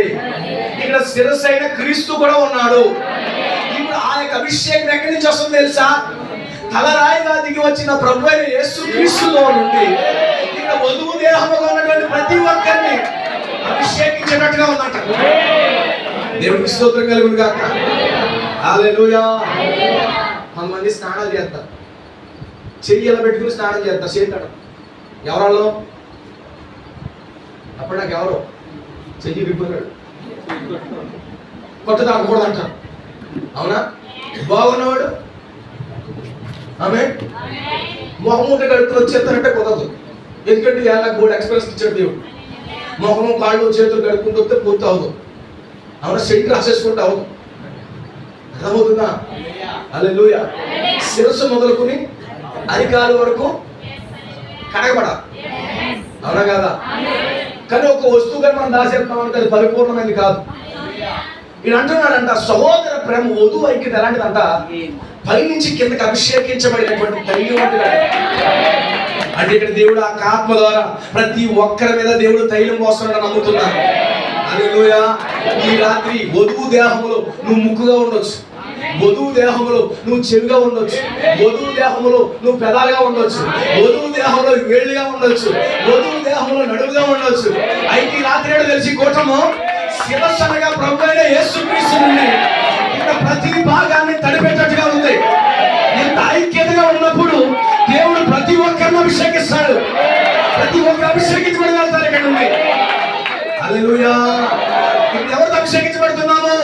ఇక్కడ శిరస్సు అయిన క్రీస్తు కూడా ఉన్నాడు. ఇప్పుడు ఆ యొక్క అభిషేకం ఎక్కడి నుంచి వస్తుంది తెలుసా? తలరాయిగా దిగి వచ్చిన ప్రభు అయిన యేసు క్రీస్తులో నుండి ఇక్కడ వధువు దేహముగా ఉన్నటువంటి ప్రతి ఒక్కరిని అభిషేకించేటట్టుగా ఉన్నట. దేవునికి స్తోత్రం కలుగును గాక. హల్లెలూయా. కొంతమంది స్నానాలు చేస్తారు, చెయ్యి ఎలా పెట్టుకుని స్నానం చేస్తారు, చేస్తాడు. ఎవరాళ్ళు? అప్పుడు నాకు ఎవరు చెయ్యి విప్పాడు కొత్త తాగకూడదు అంటారు. అవునా? బాగున్నవాడు ఆమె మొహమూట కడుపుని వచ్చేస్తానంటే కుదరదు. ఎందుకంటే నాకు బోర్డు ఎక్స్ప్రెస్ ఇచ్చాడు దేవుడు. మొహము కాళ్ళు చేతులు కడుక్కుంటూ వస్తే పూర్తి అవ్వదు. అవునా? సెంట్ రాసేసుకుంటే అవ్వదు. అర్థమవుతుందా? హల్లెలూయా. శిరస్సు మొదలుకొని అరికాలు వరకు కడగబడాలి. అవునా కాదా? కానీ ఒక వస్తువు కానీ మనం దాచేస్తామంటే అది పరిపూర్ణమైనది కాదు. ఈయన అంటున్నాడంట సహోదర ప్రేమ వధువు ఐక్యత ఎలాంటిదంట? పైనుంచి కిందకి అభిషేకించబడినటువంటి తల్లి వంటిది. అంటే ఇక్కడ దేవుడు ఆ ఆత్మ ద్వారా ప్రతి ఒక్కరి మీద దేవుడు తైలం పోస్తున్నాడని నమ్ముతున్నాను. హల్లెలూయా. ఈ రాత్రి వధువు దేహములో నువ్వు ముక్కుగా ఉండొచ్చు, వధువు దేహములో నువ్వు చెవిగా ఉండొచ్చు, వధువు దేహములో నువ్వు పెదాలుగా ఉండొచ్చు, వధువు దేహంలో వేళ్ళుగా ఉండొచ్చు, వధువు దేహంలో నడువుగా ఉండొచ్చు. అయితే ఈ రాత్రి ఏడు తెలిసి కూటము శిరస్సుగా ప్రభు అయిన యేసుక్రీస్తు నుండి ఇక్కడ ప్రతి భాగాన్ని తడిపేటట్టుగా ఉంది. ఇంత ఐక్యతగా ఉన్నప్పుడు దేవుడు ప్రతి ఒక్కరిని అభిషేకిస్తాడు. ప్రతి ఒక్కరు అభిషేకించబడి వెళ్తారు ఇక్కడ నుండి. హల్లెలూయా. ఇప్పుడు ఎవరితో అభిషేకించబడుతున్నాము?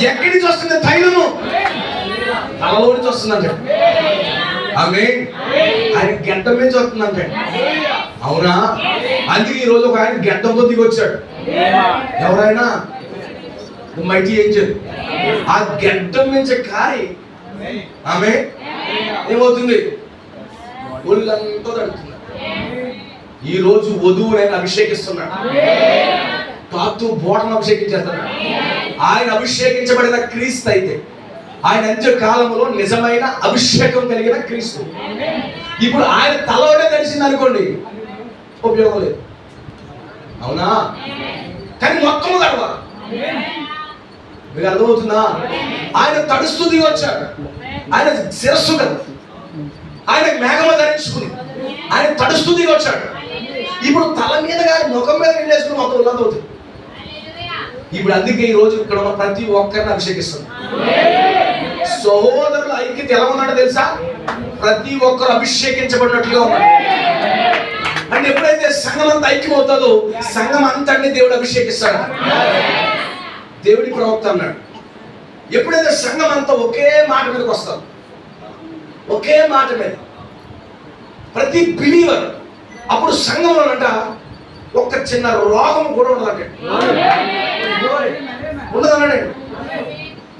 ఎక్కడి నుంచి వస్తుంది తైలము? తలలో నుంచి వస్తుందంటే ఆమేన్. ఆయన గడ్డం నుంచి వస్తుందంటే అవునా? అందుకే ఈ రోజు ఒక ఆయన గడ్డంతో దిగి వచ్చాడు. ఎవరైనా మైటీ ఏంజెల్ ఆ గడ్డం నుంచి కారి ఆమె ఏమవుతుంది? ఒళ్ళంతా తడుతుంది. ఈ రోజు వధువు నేను అభిషేకిస్తున్నాడు. తాతు బోటను అభిషేకించేస్తున్నాడు. ఆయన అభిషేకించబడిన క్రీస్తు అయితే ఆయన అంత్య కాలంలో నిజమైన అభిషేకం కలిగిన క్రీస్తు. ఇప్పుడు ఆయన తలలోనే తెలిసింది అనుకోండి, ఉపయోగం లేదు. అవునా? కానీ మొత్తం తడవాలి. మీకు అర్థమవుతుందా? ఆయన తడుస్తూ దిగి వచ్చాడు. ఆయన శిరస్సు కదా, ఆయన మేఘము ధరించుకుని ఆయన తడుస్తూ దిగి వచ్చాడు. ఇప్పుడు తల మీద కానీ ముఖం మీద వెళ్ళేసుకుని మొత్తం ఉల్లంత అవుతుంది. ఇప్పుడు అందుకే ఈ రోజు ఇక్కడ ఉన్న ప్రతి ఒక్కరిని అభిషేకిస్తుంది. సహోదరుల ఐక్యత ఎలా ఉన్నాడో తెలుసా? ప్రతి ఒక్కరు అభిషేకించబడినట్లుగా ఉన్నాడు. అంటే ఎప్పుడైతే సంఘం అంతా ఐక్యమవుతుందో సంఘం అంతటిని దేవుడు అభిషేకిస్తాడు. దేవుడి ప్రవక్త అన్నాడు, ఎప్పుడైతే సంఘం అంతా ఒకే మాట మీదకి వస్తారు, ఒకే మాట మీద ప్రతి బిలీవర్, అప్పుడు సంఘంలోనంట ఒక్క చిన్న రోగం కూడా ఉండదండి. ఉండదన్నాడు.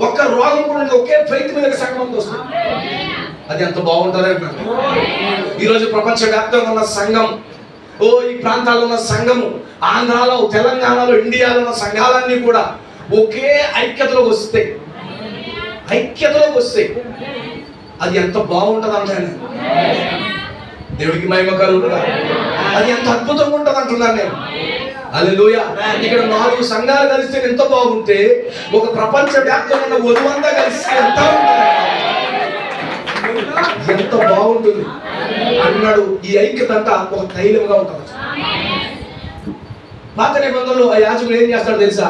ఒక్క రోగం కూడా ఉండదు. ఒకే ఫెయిత్ మీద సంఘం వస్తుంది. అది ఎంత బాగుంటుంది అంటున్నాను. ఈరోజు ప్రపంచవ్యాప్తంగా ఉన్న సంఘం, ఈ ప్రాంతాల్లో ఉన్న సంఘము, ఆంధ్రాలో, తెలంగాణలో, ఇండియాలో ఉన్న సంఘాలన్నీ కూడా ఒకే ఐక్యతలోకి వస్తాయి. అది ఎంత బాగుంటుంది అంటాను. దేవుడికి మహిమ కలుగుగా. అది ఎంత అద్భుతంగా ఉంటుంది అంటున్నాను నేను. హల్లెలూయా. ఇక్కడ 4 సంఘాలు కలిస్తే ఎంత బాగుంటే, ఒక ప్రపంచ వ్యాప్తంగా ఉన్న వధువంతా కలిస్తే ఎంత బాగుంటుంది అన్నాడు. ఈ ఐక్యత అంతా ఒక తైలంగా ఉంటుంది. పాత నిబంధనలో ఆ యాజకుడు ఏం చేస్తాడు తెలుసా?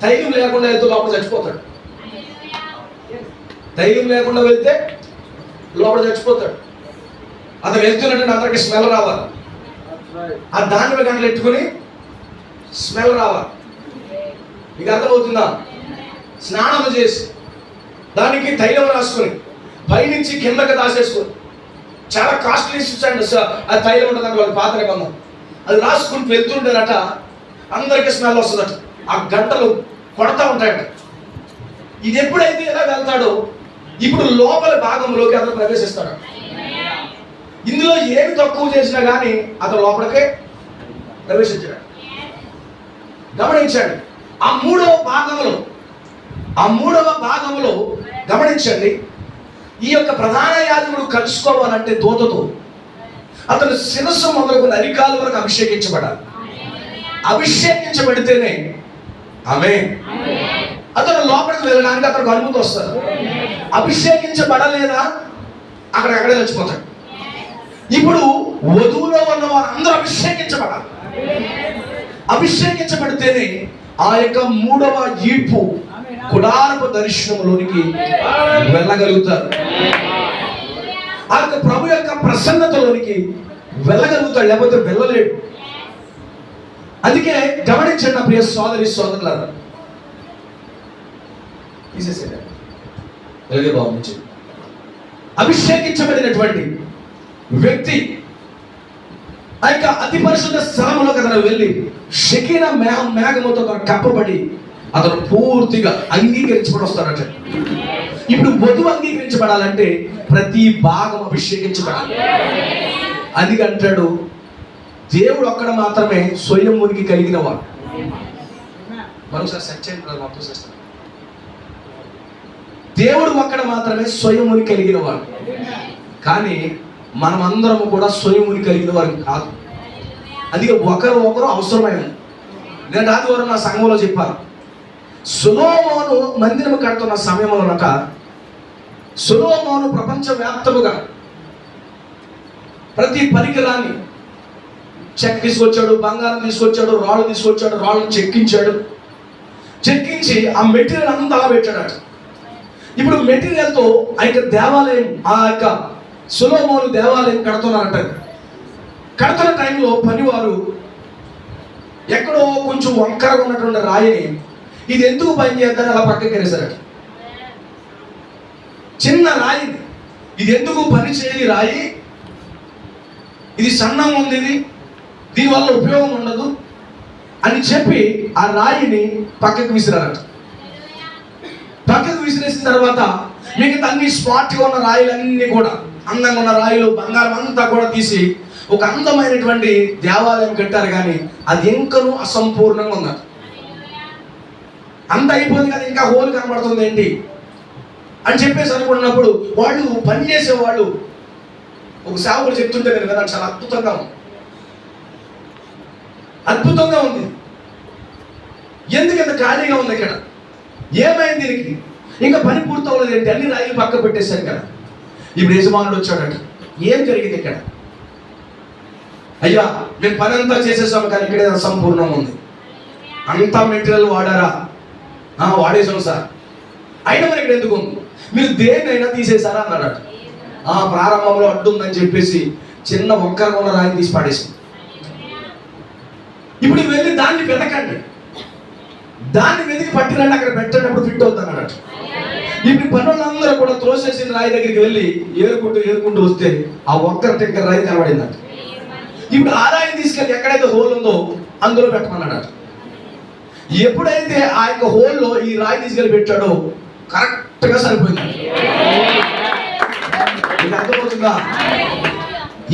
తైలం లేకుండా వెళ్తూ లోపల చచ్చిపోతాడు. తైలం లేకుండా వెళ్తే లోపల చచ్చిపోతాడు. అతను వెళ్తున్నట్టు అందరికి స్మెల్ రావాలి. ఆ దానివ గంటలు ఎట్టుకుని స్మెల్ రావాలి. మీకు అర్థమవుతుందా? స్నానం చేసి దానికి తైలం రాసుకొని పైనుంచి కిందకి దాచేసుకొని, చాలా కాస్ట్లీ అండ్ ఆ తైలం ఉంటుందంట వాళ్ళకి పాత నిబంధన. అది రాసుకుని వెళ్తుంటారట, అందరికి స్మెల్ వస్తుందట. ఆ గంటలు కొడతా ఉంటాయట. ఇది ఎప్పుడైతే ఎలా వెళ్తాడో, ఇప్పుడు లోపల భాగంలోకి అతను ప్రవేశిస్తాడు. ఇందులో ఏమి తక్కువ చేసినా కానీ అతను లోపలికే ప్రవేశించాడు. గమనించండి. ఆ మూడవ భాగంలో గమనించండి. ఈ యొక్క ప్రధాన యాజకుడు కలుసుకోవాలంటే దూతతో అతను శిరస్సు మొదలుకొని అరికాల వరకు అభిషేకించబడాలి. అభిషేకించబడితేనే అతను లోపలికి వెళ్ళడానికి అతనికి అనుమతి వస్తుంది. అభిషేకించబడలేదా అక్కడే చచ్చిపోతాడు. ఇప్పుడు వధువులో ఉన్న వారు అందరూ అభిషేకించబడాలి. అభిషేకించబడితేనే ఆ యొక్క 3వ ఈడ్పు గుడారపు దర్శనంలోనికి వెళ్ళగలుగుతారు. ఆ యొక్క ప్రభు యొక్క ప్రసన్నతలోనికి వెళ్ళగలుగుతాడు, లేకపోతే వెళ్ళలేడు. అందుకే గమనించండి నా ప్రియ సోదరి సోదరులారా, అభిషేకించబడినటువంటి వ్యక్తి ఆ యొక్క అతి పరిశుద్ధ స్థలములో అతను వెళ్ళి షకీనా మేఘముతో కప్పబడి అతను పూర్తిగా అంగీకరించబడి వస్తాడట. ఇప్పుడు వధువు అంగీకరించబడాలంటే ప్రతి భాగం అభిషేకించబడాలి. అందుకంటాడు దేవుడు ఒక్కడ మాత్రమే స్వయం ఉనికి కలిగిన వాడు. మరోసారి దేవుడు ఒక్కడ మాత్రమే స్వయం ఉనికి కలిగిన వాడు. కానీ మనమందరము కూడా స్వయం ఉనికి కలిగిన వారు కాదు. అందుకే ఒకరు అవసరమైనది. నేను ఆదివారం నా సంఘంలో చెప్పాను, సొలొమోను మందిరము కడుతున్న సమయంలోనట, సొలొమోను ప్రపంచవ్యాప్తముగా ప్రతి పరికరాన్ని చెక్క తీసుకొచ్చాడు, బంగారం తీసుకొచ్చాడు, రాళ్ళు తీసుకొచ్చాడు, రాళ్ళను చెక్కించి ఆ మెటీరియల్ అంతా అలా పెట్టాడు. ఇప్పుడు మెటీరియల్తో ఆ యొక్క దేవాలయం, ఆ యొక్క సొలొమోను దేవాలయం కడుతున్నారంట. కడుతున్న టైంలో పనివారు ఎక్కడో కొంచెం వంకరగా ఉన్నటువంటి రాయిని ఇది ఎందుకు పని చేద్దని అలా పక్కకి వేసారట. చిన్న రాయి, ఇది ఎందుకు పని చేయని రాయి, ఇది సన్నంగా ఉంది, దీనివల్ల ఉపయోగం ఉండదు అని చెప్పి ఆ రాయిని పక్కకు విసిరారట. పక్కకు విసిరేసిన తర్వాత మిగతా అన్ని స్పాట్గా ఉన్న రాయిలన్నీ కూడా, అందంగా ఉన్న రాయిలు, బంగారం అంతా కూడా తీసి ఒక అందమైనటువంటి దేవాలయం కట్టారు. కానీ అది ఇంకనూ అసంపూర్ణంగా ఉన్నది. అంత అయిపోయింది కదా, ఇంకా హోల్ కనబడుతుంది ఏంటి అని చెప్పేసి అనుకున్నప్పుడు వాళ్ళు పనిచేసేవాళ్ళు ఒక సేవకుడు చెప్తుంటే కదా, చాలా అద్భుతంగా ఉంది. ఎందుకంత ఖాళీగా ఉంది ఇక్కడ, ఏమైంది దీనికి, ఇంకా పని పూర్తవలేదు ఏంటి, అన్ని రాయిలు పక్క పెట్టేశారు కదా. ఇప్పుడు యజమానుడు వచ్చాడట, ఏం జరిగింది ఇక్కడ? అయ్యా మేము పని అంతా చేసేసాము, కానీ ఇక్కడే అసంపూర్ణంగా ఉంది. అంతా మెటీరియల్ వాడారా? వాడేసాం సార్. అయినా మరి ఇక్కడ ఎందుకు ఉంది? మీరు దేన్నైనా తీసేశారా అన్నాడట. ప్రారంభంలో అడ్డు ఉందని చెప్పేసి చిన్న ఒక్కరు ఉన్న రాయిని తీసి పాడేసింది. ఇప్పుడు వెళ్ళి దాన్ని వెతకండి. దాన్ని వెతికి పట్టిరండి, అక్కడ పెట్టేటప్పుడు ఫిట్ అవుతాను అన్నట్టు. ఇప్పుడు పనులందరూ కూడా త్రోసేసిన రాయి దగ్గరికి వెళ్ళి ఏరుకుంటూ వస్తే ఆ ఒక్కరి దగ్గర రాయి కనబడిందంట. ఇప్పుడు ఆ రాయిని తీసుకెళ్ళి ఎక్కడైతే హోల్ ఉందో అందులో పెట్టమన్నాడు. ఎప్పుడైతే ఆ యొక్క హోల్లో ఈ రాయి తీసుకెళ్ళి పెట్టాడో కరెక్ట్ గా సరిపోయింది. మీకు అర్థమవుతుందా?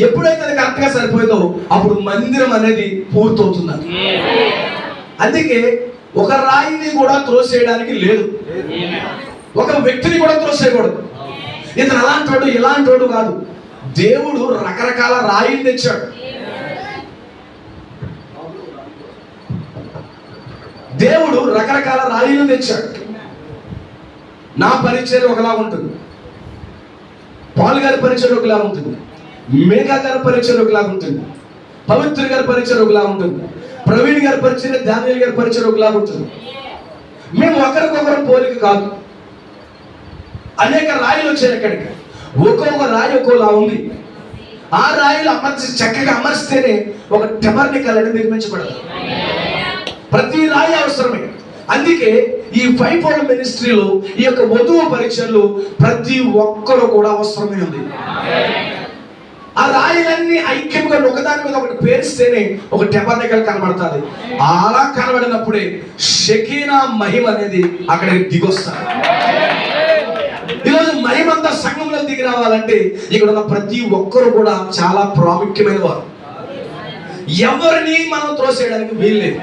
ఎప్పుడైతే అది కరెక్ట్ గా సరిపోయిందో అప్పుడు మందిరం అనేది పూర్తవుతుంది. అందుకే ఒక రాయిని కూడా త్రోసేయడానికి లేదు, ఒక వ్యక్తిని కూడా త్రోసేయకూడదు. ఇతను అలాంటోడు ఇలాంటోడు కాదు. దేవుడు రకరకాల రాయిని తెచ్చాడు. దేవుడు రకరకాల రాయిలను తెచ్చాడు. నా పరిచయం ఒకలా ఉంటుంది, పాల్ గారి పరిచయం ఒకలా ఉంటుంది, మేఘా గారి పరిచయం ఒకలా ఉంటుంది, పవిత్ర గారి పరిచయం ఒకలా ఉంటుంది, ప్రవీణ్ గారి పరిచయం, దానియేల్ గారి పరిచయం ఒకలా ఉంటుంది. మేము ఒకరికొకరు పోలిక కాదు. అనేక రాయిలు వచ్చాయి ఇక్కడికి, ఒక్కొక్క రాయి ఒక్కోలా ఉంది. ఆ రాయిలు చక్కగా అమర్చితేనే ఒక టెబర్నికల్ అనేది నిర్మించబడదు. ప్రతి రాయి అవసరమే. అందుకే ఈ 5 ఫోల్డ్ మినిస్ట్రీలో ఈ యొక్క వధువు పరిచయలు ప్రతి ఒక్కరు కూడా అవసరమే ఉంది. ఆ రాయిలన్నీ ఐక్యంగా ఒకదాని మీద ఒకటి పేరిస్తేనే ఒక టెబర్నికల్ కనబడుతుంది. అలా కనబడినప్పుడే షకీనా మహిమ అనేది అక్కడికి దిగొస్తారు. ఈరోజు మహిమంతా సంఘంలో దిగి రావాలంటే ఇక్కడ ఉన్న ప్రతి ఒక్కరు కూడా చాలా ప్రాముఖ్యమైన వారు. ఎవరిని మనం త్రోసేయడానికి వీల్లేదు,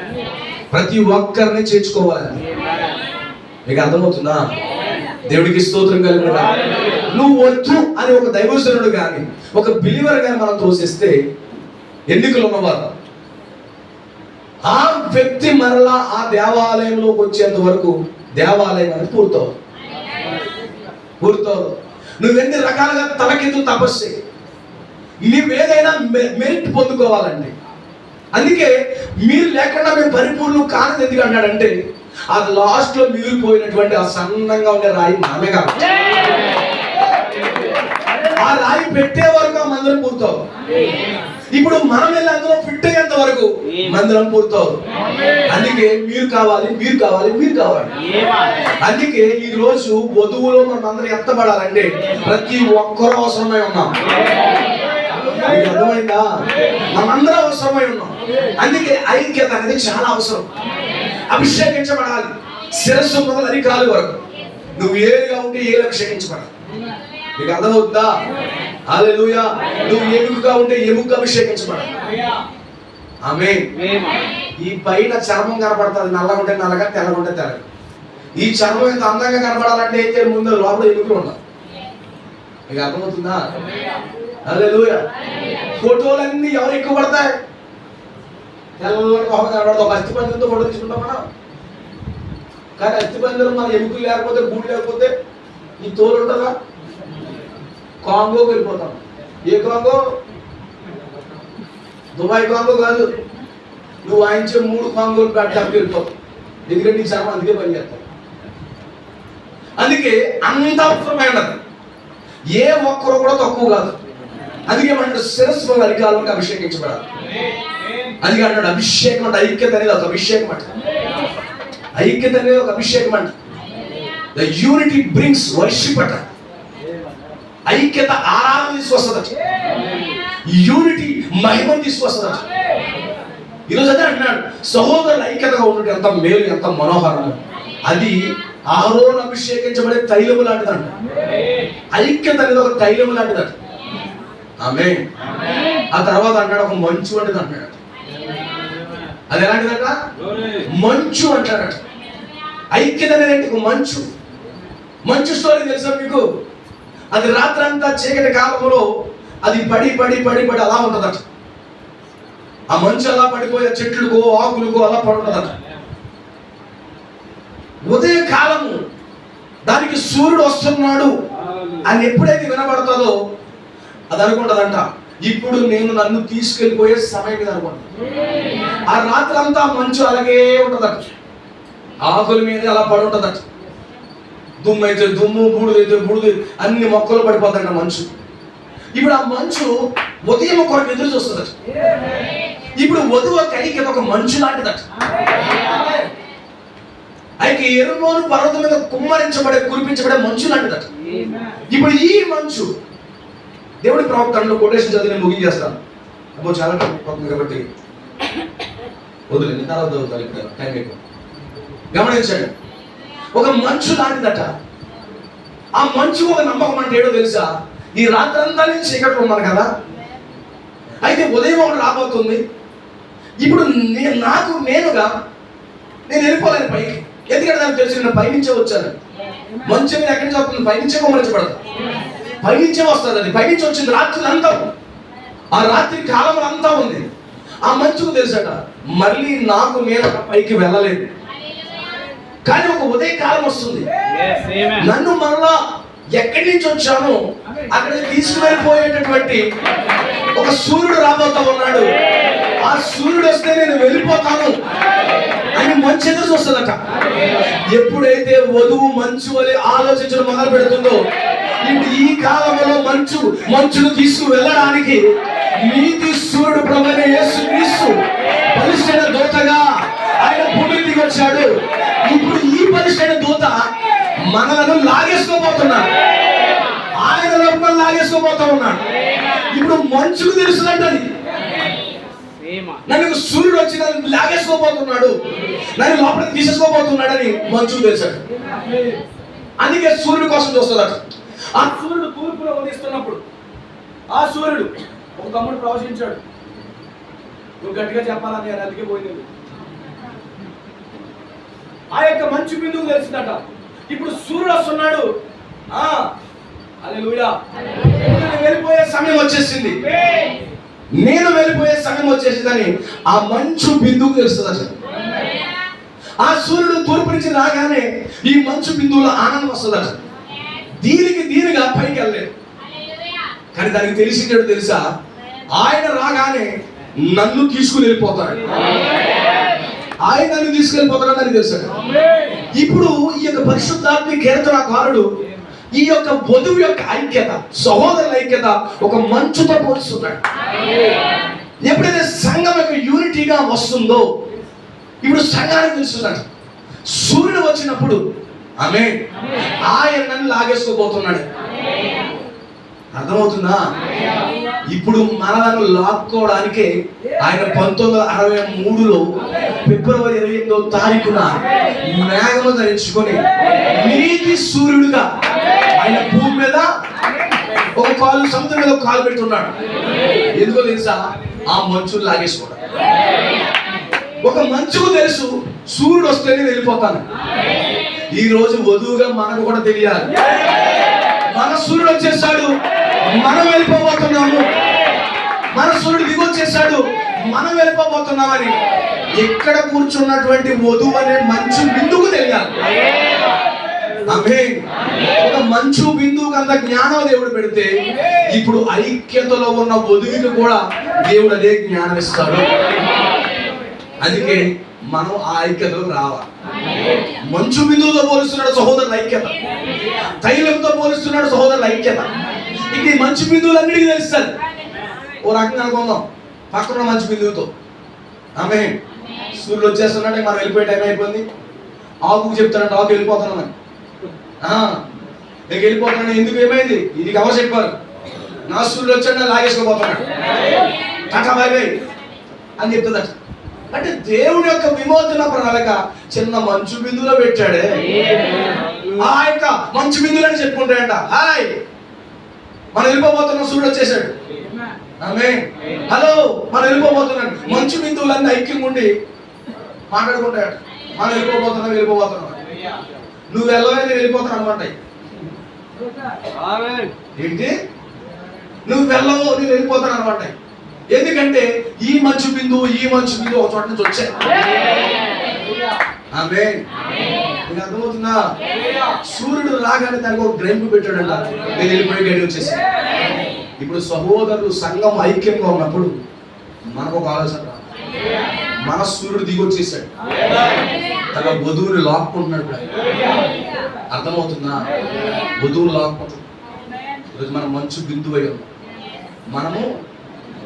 ప్రతి ఒక్కరిని చేర్చుకోవాలి. మీకు అర్థమవుతుందా? దేవుడికి స్తోత్రం కలుగునుగా. నువ్వు వద్దు అని ఒక దైవజనుడు కానీ ఒక బిలీవర్ కానీ మనం తోసేస్తే ఎన్నికలు ఉన్నవారు ఆ వ్యక్తి మరలా ఆ దేవాలయంలోకి వచ్చేంత వరకు దేవాలయం అనేది పూర్తవు. నువ్వెన్ని రకాలుగా తలకిందు తపస్సు, నువ్వేదైనా మెరిట్ పొందుకోవాలండి. అందుకే మీరు లేకుండా మేము పరిపూర్ణం కానిది ఎందుకు అన్నాడంటే అది లాస్ట్ లో మిగిలిపోయినటువంటి ఆ సన్నంగా ఉండే రాయి మనమే కాదు. ఆ రాయి పెట్టే వరకు ఆ మందిరం పూర్తవు. ఇప్పుడు మనం వెళ్ళి అందులో ఫిట్ అయ్యేంత వరకు మందిరం పూర్తవు. అందుకే మీరు కావాలి. అందుకే ఈ రోజు వధువులో మనం అందరూ ఎత్తబడాలంటే ప్రతి ఒక్కరూ అవసరమై ఉన్నాం. మీకు అర్థమైందా? మనందరం అవసరమై ఉన్నాం. అందుకే ఐక్యత అనేది చాలా అవసరం. అభిషేకించబడాలి. శిరస్సు మొదలు అరికాలు వరకు నువ్వు ఏలుగా ఉంటే ఏలు అభిషేకించబడాలి. మీకు అర్థమవుతుందా? హల్లెలూయా. నువ్వు ఎముకగా ఉంటే ఎముక అభిషేకించబడాలి. ఆమేన్. ఈ పైన చర్మం కనబడుతుంది, నల్లగా ఉంటే నల్లగా, తెల్లగా ఉంటే తెల్లగా. ఈ చర్మం ఎంత అందంగా కనబడాలంటే ఏం చేయాలి? ముందు లోపల ఎముకలు ఉండాలి. మీకు అర్థమవుతుందా? హల్లెలూయా. ఫోటోలన్నీ ఎవరు ఎక్కువ పడతాయి? తెల్లగా కనబడదు. ఒక అస్థిపంజరంతో ఫోటో తీసుకుంటాం మనం. కానీ అస్థిపంజరం మన ఎముకలు లేకపోతే, గూడు లేకపోతే ఈ తోలు ఉంటుందా? కాంగోకి వెళ్ళిపోతాం. ఏ కాంగో? దుబాయ్ కాంగో కాదు. నువ్వు వాయించే 3 కాంగోలు పెట్టడానికి వెళ్ళిపోతావు. ఎందుకంటే నీ చర్మం అందుకే పనిచేస్తావు. అందుకే అంత అవసరమైనది. ఏ ఒక్కరు కూడా తక్కువ కాదు. అందుకే మన శిరస్సు అధికారులకు అభిషేకించబడాలి. అందుకే అన్నాడు అభిషేకం అంటే ఐక్యత అనేది ఒక అభిషేకం అంట. ఐక్యత అనేది ఒక అభిషేకం అంట. ద యూనిటీ బ్రింగ్స్ వర్షిప్ అంట. ఐక్యత ఆరాధన తీసుకొస్తుందట. యూనిటీ మహిమను తీసుకొస్తుందట. ఈరోజు అదే అంటున్నాడు, సహోదరుల ఐక్యతగా ఉన్నట్టు ఎంత మేలు, ఎంత మనోహరము. అది ఆరోను అభిషేకించబడే తైలము లాంటిదంట. ఐక్యత అనేది ఒక తైలము లాంటిదంట. ఆమేన్. ఆ తర్వాత అంటాడు ఒక మంచు వంటిది అంటాడు. అది ఎలాంటిదంట? మంచు అంటాడట. ఐక్యత అనేది ఒక మంచు. మంచు స్టోరీ తెలుసా మీకు? అది రాత్రంతా చీకటి కాలంలో అది పడి అలా ఉంటుందట. ఆ మంచు అలా పడిపోయే చెట్లుకో ఆకులకో అలా పడుతుందట. ఉదయ కాలము దానికి సూర్యుడు వస్తున్నాడు అని ఎప్పుడైతే వినబడుతుందో అది అనుకుంటదంట, ఇప్పుడు నేను నన్ను తీసుకెళ్ళిపోయే సమయం మీద అనుకుంటా. ఆ రాత్రంతా మంచు అలాగే ఉంటుందట. ఆకుల మీద అలా పడి ఉంటుందట. దుమ్ము అయితే దుమ్ము, బూడిద అయితే బూడిద, అన్ని మొక్కలు పడిపోతాయంట మంచు. ఇప్పుడు ఆ మంచు ఉదయం కొరకు ఎదురు చూస్తుందట. ఇప్పుడు వధువు ఐక్యత ఒక మంచు లాంటిదట. అయితే ఎర్మోను పర్వతం మీద కురిపించబడే మంచు లాంటిదట. ఇప్పుడు ఈ మంచు దేవుడి ప్రవక్తలో కొటేషన్ చదివి నేను ముగించేస్తాను. అబ్బో చాలా పడుతుంది కాబట్టి వదిలేదు, తర్వాత చదువుతాను. ఇక్కడ టైం ఎక్కువ. గమనించండి, ఒక మంచు లాంటిదట. ఆ మంచు ఒక నమ్మకం అంటే ఏడో తెలుసా? ఈ రాత్రంతా నుంచి చీకట్లో ఉన్నాను కదా, అయితే ఉదయం ఒకటి రాబోతుంది. ఇప్పుడు నేనుగా నేను వెళ్ళిపోలేను పైకి. ఎందుకంటే నాకు తెలిసి నేను పైనుంచే వచ్చాను. మంచు మీద ఎక్కడి నుంచి వస్తుంది? పైనుంచే గమనించబడదు, పైనుంచే వస్తుంది. అది పైనుంచి వచ్చింది. రాత్రి అంతా, ఆ రాత్రి కాలం అంతా ఉంది. ఆ మంచుకు తెలుసట మళ్ళీ నేను పైకి వెళ్ళలేదు. కానీ ఒక ఉదయ కాలం వస్తుంది, నన్ను మరలా ఎక్కడి నుంచి వచ్చానో అక్కడికి తీసుకువెళ్ళిపోయేటటువంటి ఒక సూర్యుడు రాబోతా ఉన్నాడు. ఆ సూర్యుడు వస్తే నేను వెళ్ళిపోతాను అని మంచు ఎదురు చూస్తుందట. ఎప్పుడైతే వధువు మంచు వలె ఆలోచించడం మొదలు పెడుతుందో, ఇప్పుడు ఈ కాలంలో మంచును తీసుకు వెళ్ళడానికి నీతి సూర్యుడు ప్రభువైన యేసుక్రీస్తు బలిష్ఠైన దూతగా ఆయన భూమికి దిగి వచ్చాడు. ఇప్పుడు ఈ బలిష్ఠైన దూత మనలను లాగేసుకోబోతున్నాడు, ఆయన లోపల లాగేసుకోబోతా ఉన్నాడు. ఇప్పుడు మంచుకు తెలుసుదంటది, నన్ను సూర్యుడు వచ్చి నన్ను లాగేసుకోబోతున్నాడు, నన్ను లోపలికి తీసేసుకోబోతున్నాడని మంచుకు తెలుసాడు. అందుకే సూర్యుడు కోసం చూస్తున్నాడు. ఆ సూర్యుడు తూర్పులో ఉదయిస్తున్నప్పుడు ఆ సూర్యుడు ఒక తమ్ముడు ప్రవచించాడు. నువ్వు గట్టిగా చెప్పాలని అందుకే పోయింది. ఆ యొక్క మంచు బిందువు తెలిసిందట. ఇప్పుడు సూర్యుడు వస్తున్నాడు. హల్లెలూయా. నేను వెళ్ళిపోయే సమయం వచ్చేసింది, నేను వెళ్ళిపోయే సమయం వచ్చేసిందని ఆ మంచు బిందువు తెలుస్తుందట. ఆ సూర్యుడు తూర్పు నుంచి రాగానే ఈ మంచు బిందువులో ఆనందం వస్తుందట. దీనిగా పైకి వెళ్ళలేదు. కానీ దానికి తెలిసిందేడు తెలుసా? ఆయన రాగానే నన్ను తీసుకుని వెళ్ళిపోతాడు, ఆయన నన్ను తీసుకెళ్ళిపోతాడని నాకు తెలుసు. ఇప్పుడు ఈ యొక్క పరిశుద్ధాత్మ కీర్తనకారుడు ఈ యొక్క వధువు యొక్క ఐక్యత, సహోదరుల ఐక్యత ఒక మంచుతో పోల్చుతున్నాడు. ఎప్పుడైతే సంఘం యొక్క యూనిటీగా వస్తుందో, ఇప్పుడు సంఘానికి తెలుస్తున్నాడు సూర్యుడు వచ్చినప్పుడు ఆయన నన్ను లాగేసుకోబోతున్నాడు. అర్థమవుతుందా? ఇప్పుడు మనలను లాక్కోవడానికి ఆయన 1963లో ఫిబ్రవరి 28వ తారీఖున మేఘము ధరించుకొని నీతి సూర్యుడుగా ఆయన భూమి మీద ఒక కాలు, సముద్రం మీద ఒక కాలు పెడుతున్నాడు. ఎందుకో తెలుసా? ఆ మంచును లాగేసుకోవడం. ఒక మంచుకు తెలుసు సూర్యుడు వస్తేనే వెళ్ళిపోతాను. ఈ రోజు వధువుగా మనకు కూడా తెలియాలి, మన సూర్యుడు వచ్చేసాడు, మనం వెళ్ళిపోబోతున్నాము. మన సూర్యుడు దిగొచ్చేసాడు, మనం వెళ్ళిపోబోతున్నామని ఎక్కడ కూర్చున్నటువంటి వధువు అనే మంచు బిందువుకు తెలియాలి. ఒక మంచు బిందువుకు అంత జ్ఞానం దేవుడు పెడితే, ఇప్పుడు ఐక్యతలో ఉన్న వధువుకి కూడా దేవుడు అదే జ్ఞానం ఇస్తాడు. అందుకే మనం ఆ ఐక్యతలోకి రావాలి. మంచు బిందువుతో పోలుస్తున్నాడు సహోదరుల ఐక్యత, తైలంతో పోలుస్తున్నాడు సహోదరుల ఐక్యత. ఇక ఈ మంచు బిందువులన్నిటికీ తెలుస్తుంది. ఓ రకంగా అనుకుందాం, పక్కన మంచు బిందువుతో సూర్యుడు వచ్చేస్తున్నాడే, మనం వెళ్ళిపోయే టైం అయిపోయింది. ఆకుకు చెప్తానంటే ఆకు వెళ్ళిపోతున్నామని, నేను వెళ్ళిపోతున్నాను. ఎందుకు, ఏమైంది? ఇది ఎవరు చెప్పారు? నా సూర్యుడు వచ్చాడు, లాగేసుకోబోతున్నాడు, టాటా బై బై అని చెప్తుందట. అంటే దేవుడి యొక్క విమోచన ప్రణాళిక చిన్న మంచు బిందువులో పెట్టాడే. ఆ యొక్క మంచు బిందువులని చెప్పుకుంటాయంట, హాయ్ మనం వెళ్ళిపోబోతున్నాం, సూర్యుడు వచ్చేసాడు, హలో మనం వెళ్ళిపోబోతున్నాం. మంచు బిందువులన్నీ ఐక్యంగా ఉండి మాట్లాడుకుంటాయట, మనం వెళ్ళిపోబోతున్నాం. నువ్వు వెళ్ళవే, నేను వెళ్ళిపోతాను అనమాట. ఏంటి? నువ్వు వెళ్ళవో, నేను వెళ్ళిపోతాను అనమాట. ఎందుకంటే ఈ మంచు బిందువు ఒక చోట నుంచి వచ్చాయి. నీకు అర్థమవుతుందా? సూర్యుడు రాగానే దానికి ఒక గ్రహింపు పెట్టాడంట, నేను వెళ్ళిపోయి గడి వచ్చేసి. ఇప్పుడు సహోదరులు సంఘం ఐక్యంగా ఉన్నప్పుడు మనకు ఒక ఆలోచన రా, మన సూర్యుడు దిగి వచ్చేసాడు, తన వధువుని లాక్కుంటున్నాడు. అర్థమవుతుందా? వధువులు లాక్కుంటున్నాడు. ఈరోజు మనం మంచు బిందువు అయ్యాం. మనము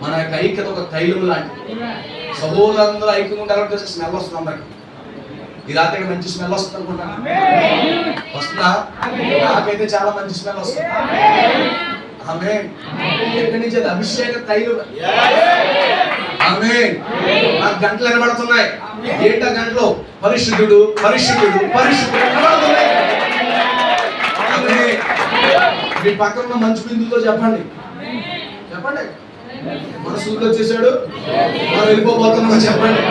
మన యొక్క ఐక్యత ఒక తైలం లాంటి. సహోదరులందరూ ఐక్యంగా ఉండాలంటే స్మెల్ వస్తుంది అందరికి. ఈ రాత్రికి మంచి స్మెల్ వస్తుంది అనుకుంటా. వస్తుందా? నాకైతే చాలా మంచి స్మెల్ వస్తుంది. ఆమేన్. ఎక్కడి నుంచి? అభిషేక తైలం. ఆమేన్. నాకు గంటలు వినబడుతున్నాయి. ఏంటా గంటలో? పరిశుద్ధుడు పరిశుద్ధుడు పరిశుద్ధుడు వినబడుతున్నాయి. ఆమేన్. మీ పక్కన ఉన్న మంచు బిందుతో చెప్పండి, చెప్పండి. మనసులో వచ్చేసాడు, మనం వెళ్ళిపోబోతున్నాం చెప్పండి.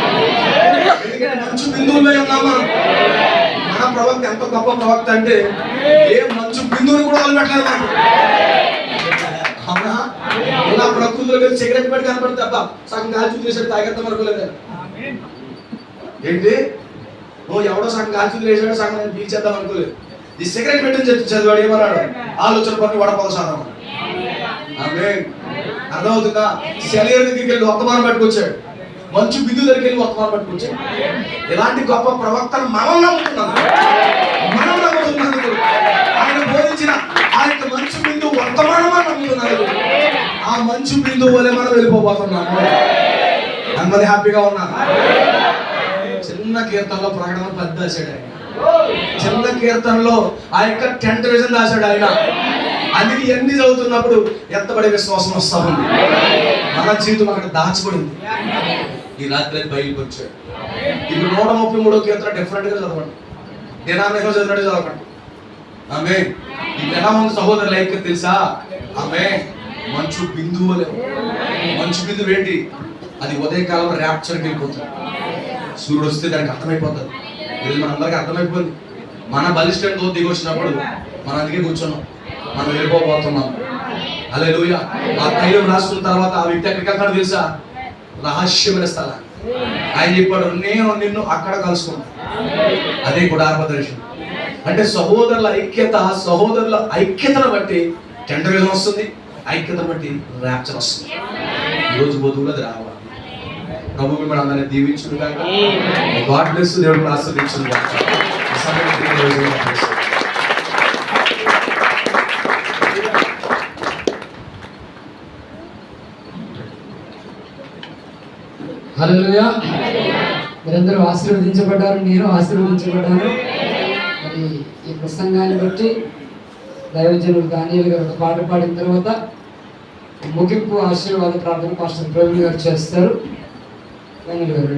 ఎందుకంటే మంచు బిందువులో ఉన్నాం మనం. మన ప్రవక్త ఎంత గొప్ప ప్రవక్త అంటే ఏ మంచు బిందువుని కూడా వదిలిపెట్టలేదు మనకు. అవునా? ఇలా ప్రకృతిలో వెళ్ళి సిగరెట్ పెట్టి కనపడితే అబ్బా సగం కాల్చి వేసాడు, తాగేద్దాం అనుకోలేదు. ఏంటి? ఓ ఎవడో సగం కాల్చి వేసాడు, సగం నేను పీల్చేద్దాం అనుకోలేదు. ఈ సిగరెట్ పెట్టిన చదివాడు ఏమన్నాడు? ఆలోచన పని వడపదసానం. ఆమేన్. అర్థమవుతుందా? శరీరం దగ్గరికి వెళ్ళి వర్తమానం పట్టుకొచ్చాడు, మంచు బిందు దగ్గరికి వెళ్ళి వర్తమానం పట్టుకొచ్చాడు. ఇలాంటి గొప్ప ప్రవక్తను మనం నమ్ముతున్నాం. ఆయన బోధించిన ఆ యొక్క మంచు బిందు వర్తమానం నమ్ముతున్నారు. ఆ మంచు బిందు వల్లే మనం వెళ్ళిపోబోతున్నాము. అందరి హ్యాపీగా ఉన్నారు. చిన్న కీర్తనలో ప్రకటన పెద్ద రాశాడు ఆయన. చిన్న కీర్తనలో ఆ యొక్క 10th విజన్ రాశాడు ఆయన. అందుకే ఎన్ని చదువుతున్నప్పుడు ఎంతబడే విశ్వాసం వస్తా ఉంది. మన జీవితం అక్కడ దాచబడింది. ఈ రాత్రి బయలుకి వచ్చాడు. ఇప్పుడు 133వ కీర్తన డిఫరెంట్ గా చదవండి. దినాన్ని చదివినట్టు చదవండి. ఆమేన్. ఇది ఎలా ఉంది సహోదరుల ఐక్యత తెలుసా? ఆమేన్. మంచు బిందువు లేవు. మంచు బిందువు ఏంటి? అది ఉదయకాలం ర్యాప్చర్కి వెళ్ళిపోతుంది. సూర్యుడు వస్తే దానికి అర్థమైపోతుంది. ఇది మనందరికీ అర్థమైపోయింది. మన బలిష్టంతో దిగి వచ్చినప్పుడు మనం అందుకే కూర్చున్నాం, మనం వెళ్ళిపోబోతున్నాం. హల్లెలూయా. ఆ తైలం రాసుకున్న తర్వాత ఆ వ్యక్తి ఎక్కడికి వెళ్తాడో తెలుసా? రహస్యమైన స్థలాన్ని. ఆయన చెప్పాడు, నేను నిన్ను అక్కడ కలుసుకున్నాను. అదే గుడారపు దర్శనం అంటే. సహోదరుల ఐక్యతను బట్టి 10th విజన్ వస్తుంది, ఐక్యతను బట్టి ర్యాప్చర్ వస్తుంది. ఈరోజు బోధువులు అది రావాలి. ప్రభు మిమ్మల్ని అందరినీ దీవించును గాక. God bless. దేవుడు ఆశీర్వదించును గాక. హల్లెలూయా. మీరందరూ ఆశీర్వదించబడ్డారు, నేను ఆశీర్వదించబడ్డాను. మరి ఈ ప్రసంగాన్ని బట్టి దైవజనులు దానియేలు గారు ఒక పాట పాడిన తర్వాత ముగింపు ఆశీర్వాద ప్రార్థన పాస్టర్ ప్రవీణ్ గారు చేస్తారు. ప్రవీణ్ గారు